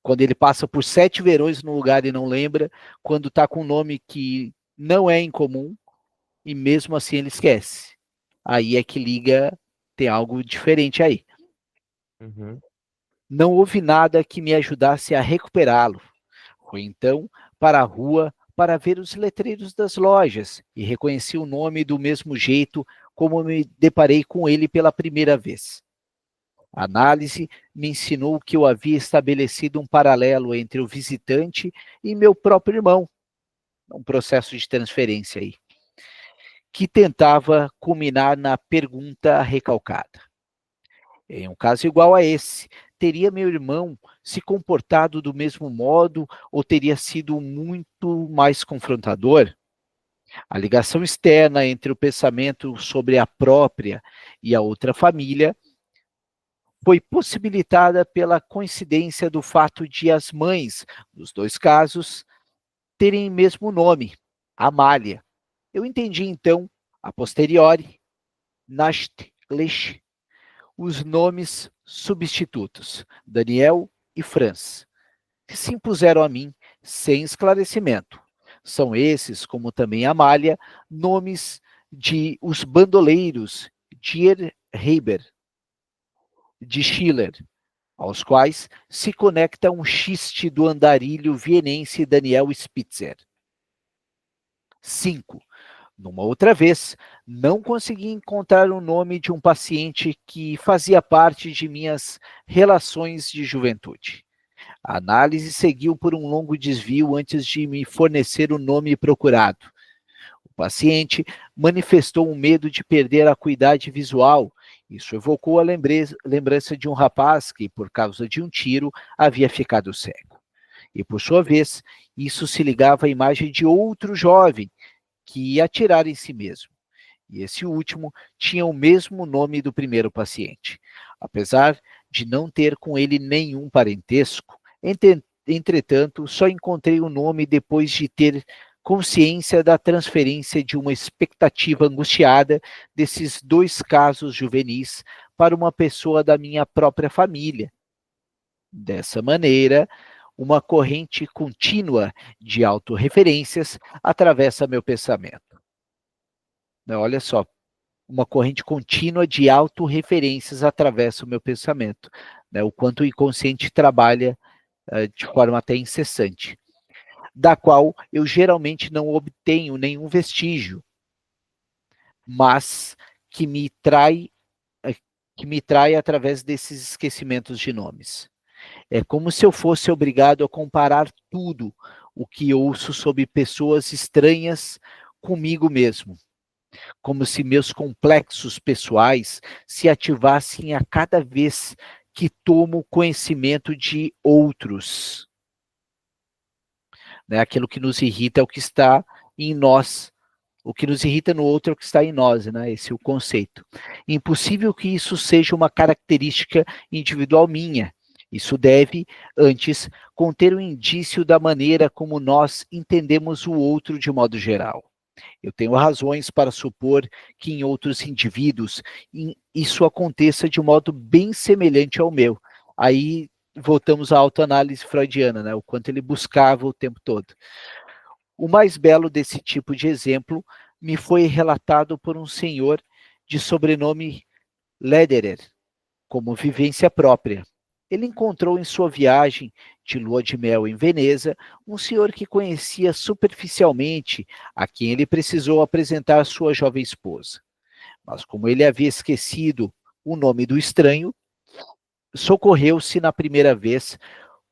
Quando ele passa por 7 verões no lugar e não lembra, quando está com um nome que não é incomum, e mesmo assim ele esquece. Aí é que liga, tem algo diferente aí. Uhum. Não houve nada que me ajudasse a recuperá-lo. Fui então para a rua para ver os letreiros das lojas e reconheci o nome do mesmo jeito como me deparei com ele pela primeira vez. A análise me ensinou que eu havia estabelecido um paralelo entre o visitante e meu próprio irmão, um processo de transferência aí, que tentava culminar na pergunta recalcada. Em um caso igual a esse, teria meu irmão se comportado do mesmo modo ou teria sido muito mais confrontador? A ligação externa entre o pensamento sobre a própria e a outra família foi possibilitada pela coincidência do fato de as mães, nos dois casos, terem o mesmo nome, Amália. Eu entendi então, a posteriori, nachtlich, os nomes substitutos, Daniel e Franz, que se impuseram a mim sem esclarecimento. São esses, como também Amália, nomes de os bandoleiros Dierheber. de Schiller, aos quais se conecta um xiste do andarilho vienense Daniel Spitzer. 5. Numa outra vez, não consegui encontrar o nome de um paciente que fazia parte de minhas relações de juventude. A análise seguiu por um longo desvio antes de me fornecer o nome procurado. O paciente manifestou um medo de perder a acuidade visual. Isso evocou a lembrança de um rapaz que, por causa de um tiro, havia ficado cego. E, por sua vez, isso se ligava à imagem de outro jovem que ia atirar em si mesmo. E esse último tinha o mesmo nome do primeiro paciente. Apesar de não ter com ele nenhum parentesco, entretanto, só encontrei o nome depois de ter consciência da transferência de uma expectativa angustiada desses 2 casos juvenis para uma pessoa da minha própria família. Dessa maneira, uma corrente contínua de autorreferências atravessa meu pensamento. Olha só, uma corrente contínua de autorreferências atravessa o meu pensamento, o quanto o inconsciente trabalha de forma até incessante, da qual eu geralmente não obtenho nenhum vestígio, mas que me trai através desses esquecimentos de nomes. É como se eu fosse obrigado a comparar tudo o que ouço sobre pessoas estranhas comigo mesmo, como se meus complexos pessoais se ativassem a cada vez que tomo conhecimento de outros. Aquilo que nos irrita é o que está em nós. O que nos irrita no outro é o que está em nós, Esse é o conceito. Impossível que isso seja uma característica individual minha. Isso deve, antes, conter um indício da maneira como nós entendemos o outro de modo geral. Eu tenho razões para supor que em outros indivíduos isso aconteça de um modo bem semelhante ao meu. Aí voltamos à autoanálise freudiana, o quanto ele buscava o tempo todo. O mais belo desse tipo de exemplo me foi relatado por um senhor de sobrenome Lederer, como vivência própria. Ele encontrou em sua viagem de lua de mel em Veneza um senhor que conhecia superficialmente, a quem ele precisou apresentar sua jovem esposa. Mas como ele havia esquecido o nome do estranho, socorreu-se na primeira vez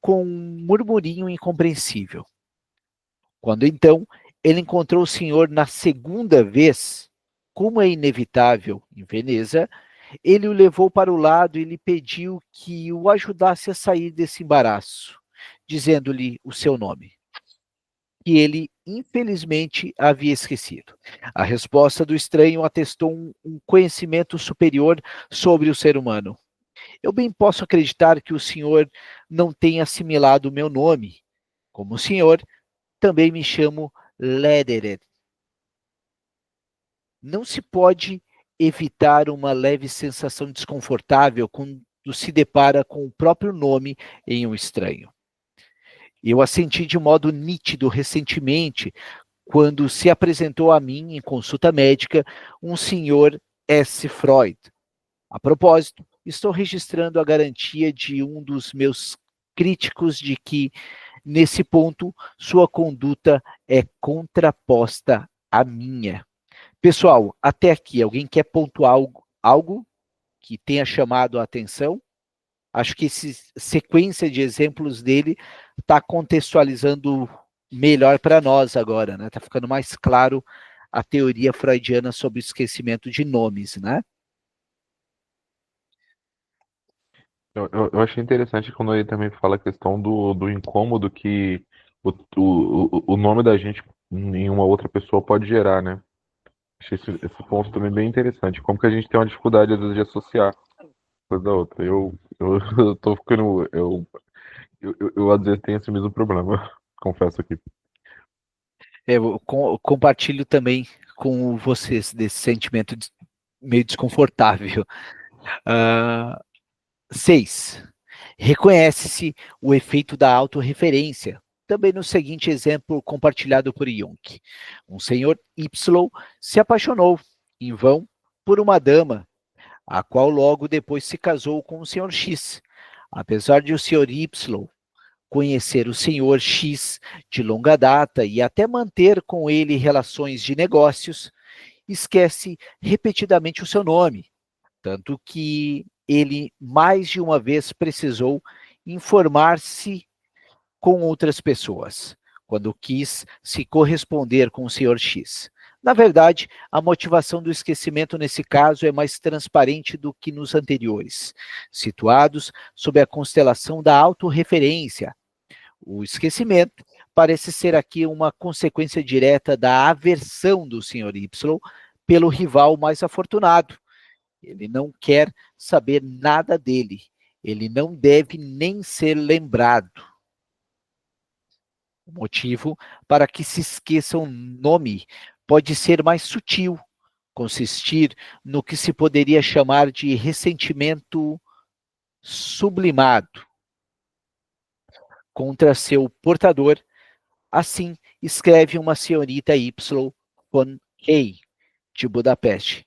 com um murmurinho incompreensível. Quando então ele encontrou o senhor na segunda vez, como é inevitável em Veneza, ele o levou para o lado e lhe pediu que o ajudasse a sair desse embaraço, dizendo-lhe o seu nome, que ele, infelizmente, havia esquecido. A resposta do estranho atestou um conhecimento superior sobre o ser humano. Eu bem posso acreditar que o senhor não tenha assimilado o meu nome. Como o senhor, também me chamo Lederer. Não se pode evitar uma leve sensação desconfortável quando se depara com o próprio nome em um estranho. Eu a senti de modo nítido recentemente, quando se apresentou a mim, em consulta médica, um senhor S. Freud. A propósito, estou registrando a garantia de um dos meus críticos de que, nesse ponto, sua conduta é contraposta à minha. Pessoal, até aqui, alguém quer pontuar algo que tenha chamado a atenção? Acho que essa sequência de exemplos dele está contextualizando melhor para nós agora, Está ficando mais claro a teoria freudiana sobre o esquecimento de nomes, Eu achei interessante quando ele também fala a questão do incômodo que o nome da gente em uma outra pessoa pode gerar, Achei esse ponto também bem interessante. Como que a gente tem uma dificuldade, às vezes, de associar coisa da outra. Eu tô ficando. Eu às vezes tenho esse mesmo problema, confesso aqui. Eu compartilho também com vocês desse sentimento meio desconfortável. 6. Reconhece-se o efeito da autorreferência. Também no seguinte exemplo compartilhado por Jung. Um senhor Y se apaixonou, em vão, por uma dama, a qual logo depois se casou com o Sr. X. Apesar de o Sr. Y conhecer o Sr. X de longa data e até manter com ele relações de negócios, esquece repetidamente o seu nome, tanto que ele mais de uma vez precisou informar-se com outras pessoas, quando quis se corresponder com o Sr. X. Na verdade, a motivação do esquecimento nesse caso é mais transparente do que nos anteriores, situados sob a constelação da autorreferência. O esquecimento parece ser aqui uma consequência direta da aversão do Sr. Y pelo rival mais afortunado. Ele não quer saber nada dele. Ele não deve nem ser lembrado. O motivo para que se esqueça um nome pode ser mais sutil, consistir no que se poderia chamar de ressentimento sublimado contra seu portador. Assim, escreve uma senhorita Y. von Hey, de Budapeste.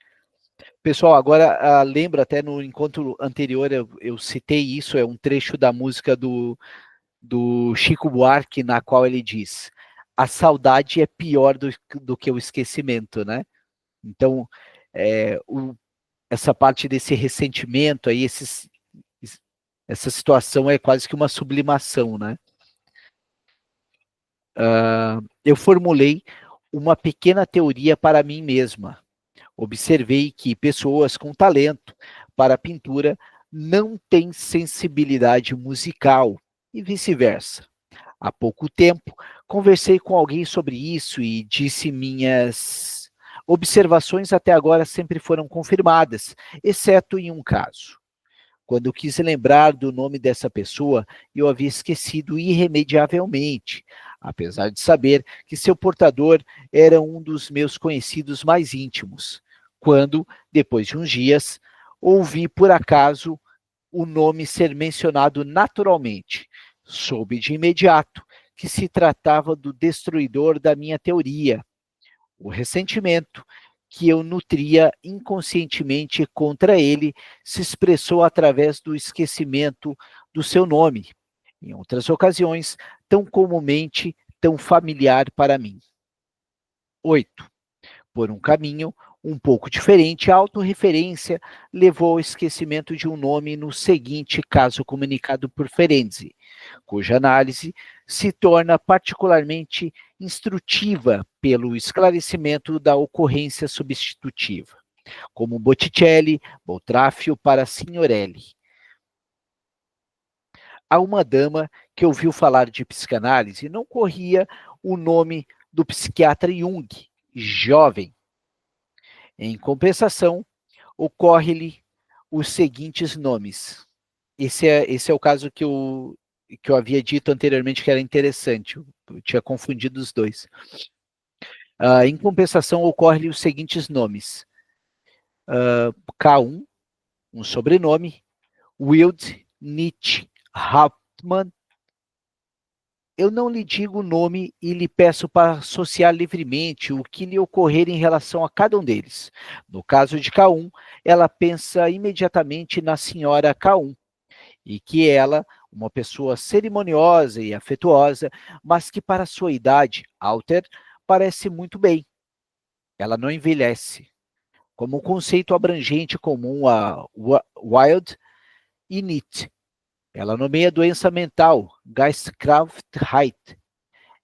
Pessoal, agora lembra, até no encontro anterior eu citei isso, é um trecho da música do Chico Buarque, na qual ele diz: a saudade é pior do que o esquecimento, né? Então, essa parte desse ressentimento aí, essa situação é quase que uma sublimação, né? Eu formulei uma pequena teoria para mim mesma. Observei que pessoas com talento para a pintura não têm sensibilidade musical e vice-versa. Há pouco tempo, conversei com alguém sobre isso e disse minhas observações até agora sempre foram confirmadas, exceto em um caso. Quando quis lembrar do nome dessa pessoa, eu havia esquecido irremediavelmente, apesar de saber que seu portador era um dos meus conhecidos mais íntimos. Quando, depois de uns dias, ouvi por acaso o nome ser mencionado naturalmente, soube de imediato que se tratava do destruidor da minha teoria. O ressentimento que eu nutria inconscientemente contra ele se expressou através do esquecimento do seu nome, em outras ocasiões, tão comumente, tão familiar para mim. 8. Por um caminho um pouco diferente, a autorreferência levou ao esquecimento de um nome no seguinte caso comunicado por Ferenczi, cuja análise se torna particularmente instrutiva pelo esclarecimento da ocorrência substitutiva, como Botticelli, Boltraffio para Signorelli. Há uma dama que ouviu falar de psicanálise e não corria o nome do psiquiatra Jung, jovem. Em compensação, ocorre-lhe os seguintes nomes. Esse é o caso que eu havia dito anteriormente que era interessante, eu tinha confundido os dois. Em compensação, ocorre-lhe os seguintes nomes. K1, um sobrenome, Wild, Nietzsche, Hauptmann. Eu não lhe digo o nome e lhe peço para associar livremente o que lhe ocorrer em relação a cada um deles. No caso de K1, ela pensa imediatamente na senhora K1, e que ela, uma pessoa cerimoniosa e afetuosa, mas que para sua idade, Alter, parece muito bem. Ela não envelhece. Como um conceito abrangente comum a Wild e Nietzsche. Ela nomeia doença mental, Geistkrankheit.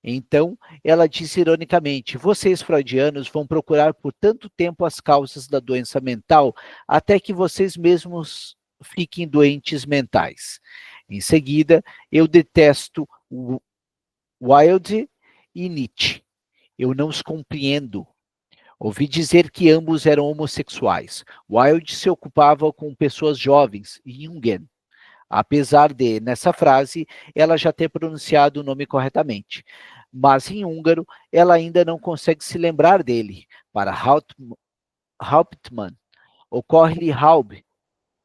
Então, ela diz ironicamente: vocês freudianos vão procurar por tanto tempo as causas da doença mental até que vocês mesmos fiquem doentes mentais. Em seguida, eu detesto Wilde e Nietzsche. Eu não os compreendo. Ouvi dizer que ambos eram homossexuais. Wilde se ocupava com pessoas jovens, Jungen. Apesar de, nessa frase, ela já ter pronunciado o nome corretamente. Mas em húngaro, ela ainda não consegue se lembrar dele. Para Hauptmann, ocorre-lhe Haub,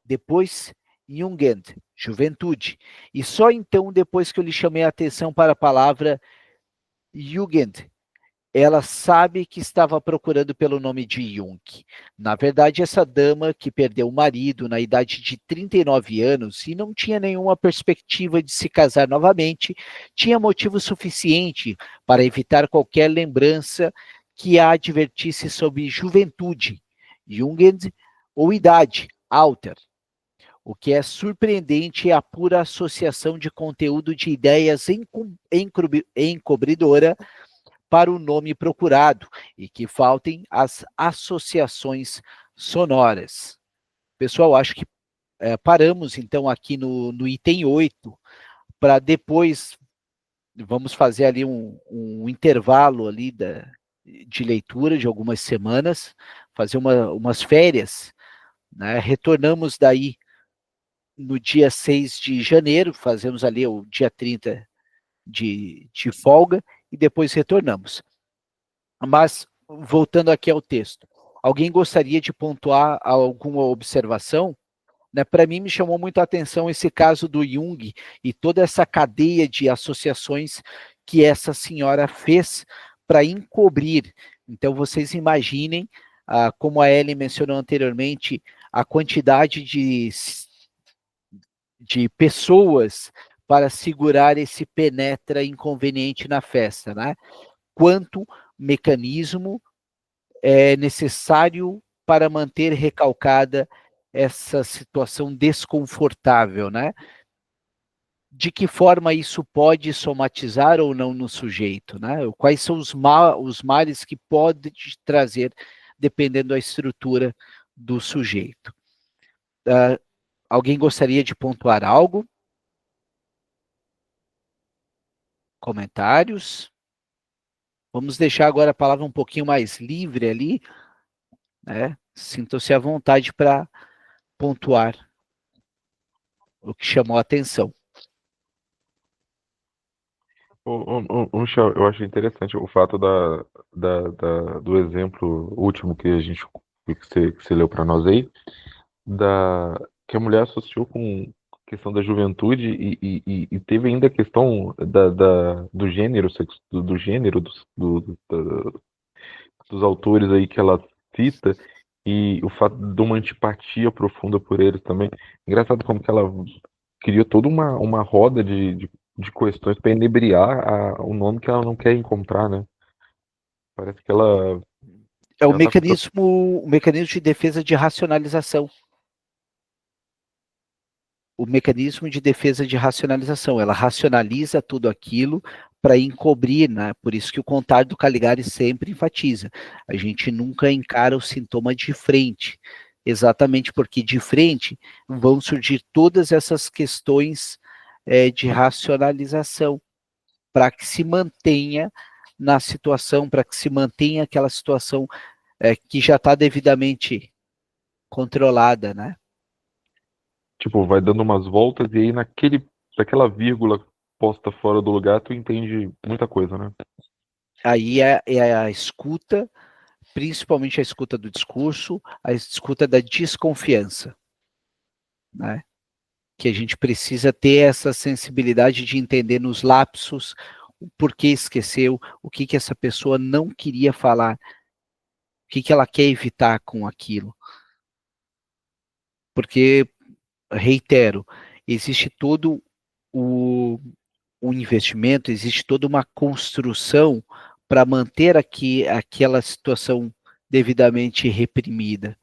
depois Jugend, juventude. E só então, depois que eu lhe chamei a atenção para a palavra Jugend, ela sabe que estava procurando pelo nome de Jung. Na verdade, essa dama que perdeu o marido na idade de 39 anos e não tinha nenhuma perspectiva de se casar novamente, tinha motivo suficiente para evitar qualquer lembrança que a advertisse sobre juventude, Jugend, ou idade, Alter. O que é surpreendente é a pura associação de conteúdo de ideias encobridora para o nome procurado, e que faltem as associações sonoras. Pessoal, acho que paramos então aqui no item 8, para depois vamos fazer ali um intervalo ali de leitura de algumas semanas, fazer umas férias, né? Retornamos daí no dia 6 de janeiro, fazemos ali o dia 30 de folga, e depois retornamos. Mas, voltando aqui ao texto, alguém gostaria de pontuar alguma observação? Né, para mim, me chamou muito a atenção esse caso do Jung e toda essa cadeia de associações que essa senhora fez para encobrir. Então, vocês imaginem, como a Ellen mencionou anteriormente, a quantidade de pessoas para segurar esse penetra inconveniente na festa, né? Quanto mecanismo é necessário para manter recalcada essa situação desconfortável, né? De que forma isso pode somatizar ou não no sujeito, né? Quais são os males que pode trazer, dependendo da estrutura do sujeito. Alguém gostaria de pontuar algo? Comentários? Vamos deixar agora a palavra um pouquinho mais livre ali, né? Sintam-se à vontade para pontuar o que chamou a atenção. Michel, eu achei interessante o fato do exemplo último que você leu para nós aí, que a mulher associou com a questão da juventude e teve ainda a questão do gênero, do gênero dos autores aí que ela cita, e o fato de uma antipatia profunda por eles também. Engraçado como que ela criou toda uma roda de questões para inebriar o nome que ela não quer encontrar, né? Parece que ela É o tá com mecanismo de defesa de racionalização. O mecanismo de defesa de racionalização. Ela racionaliza tudo aquilo para encobrir, né? Por isso que o Contar do Caligari sempre enfatiza. A gente nunca encara o sintoma de frente. Exatamente porque de frente vão surgir todas essas questões de racionalização para que se mantenha na situação, para que se mantenha aquela situação que já está devidamente controlada, né? tipo, vai dando umas voltas e aí naquela vírgula posta fora do lugar, tu entende muita coisa, né? Aí é a escuta, principalmente a escuta do discurso, a escuta da desconfiança, né? Que a gente precisa ter essa sensibilidade de entender nos lapsos o porquê esqueceu, o que essa pessoa não queria falar, o que ela quer evitar com aquilo. Porque, reitero, existe todo o investimento, existe toda uma construção para manter aquela situação devidamente reprimida.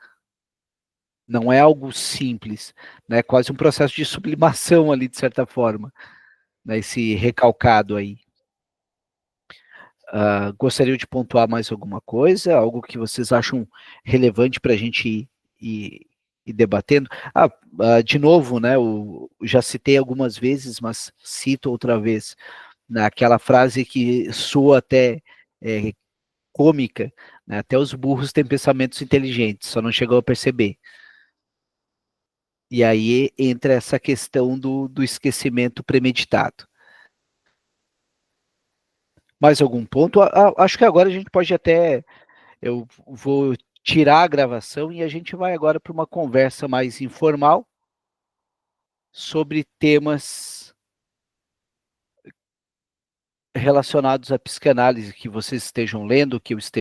Não é algo simples, né? É quase um processo de sublimação ali, de certa forma, né? Esse recalcado aí. Gostaria de pontuar mais alguma coisa? Algo que vocês acham relevante para a gente ir debatendo? De novo, né? Já citei algumas vezes, mas cito outra vez, naquela frase que soa até cômica, né? Até os burros têm pensamentos inteligentes, só não chegou a perceber. E aí entra essa questão do esquecimento premeditado. Mais algum ponto? Acho que agora a gente pode até... Eu vou tirar a gravação e a gente vai agora para uma conversa mais informal sobre temas relacionados à psicanálise que vocês estejam lendo, que eu esteja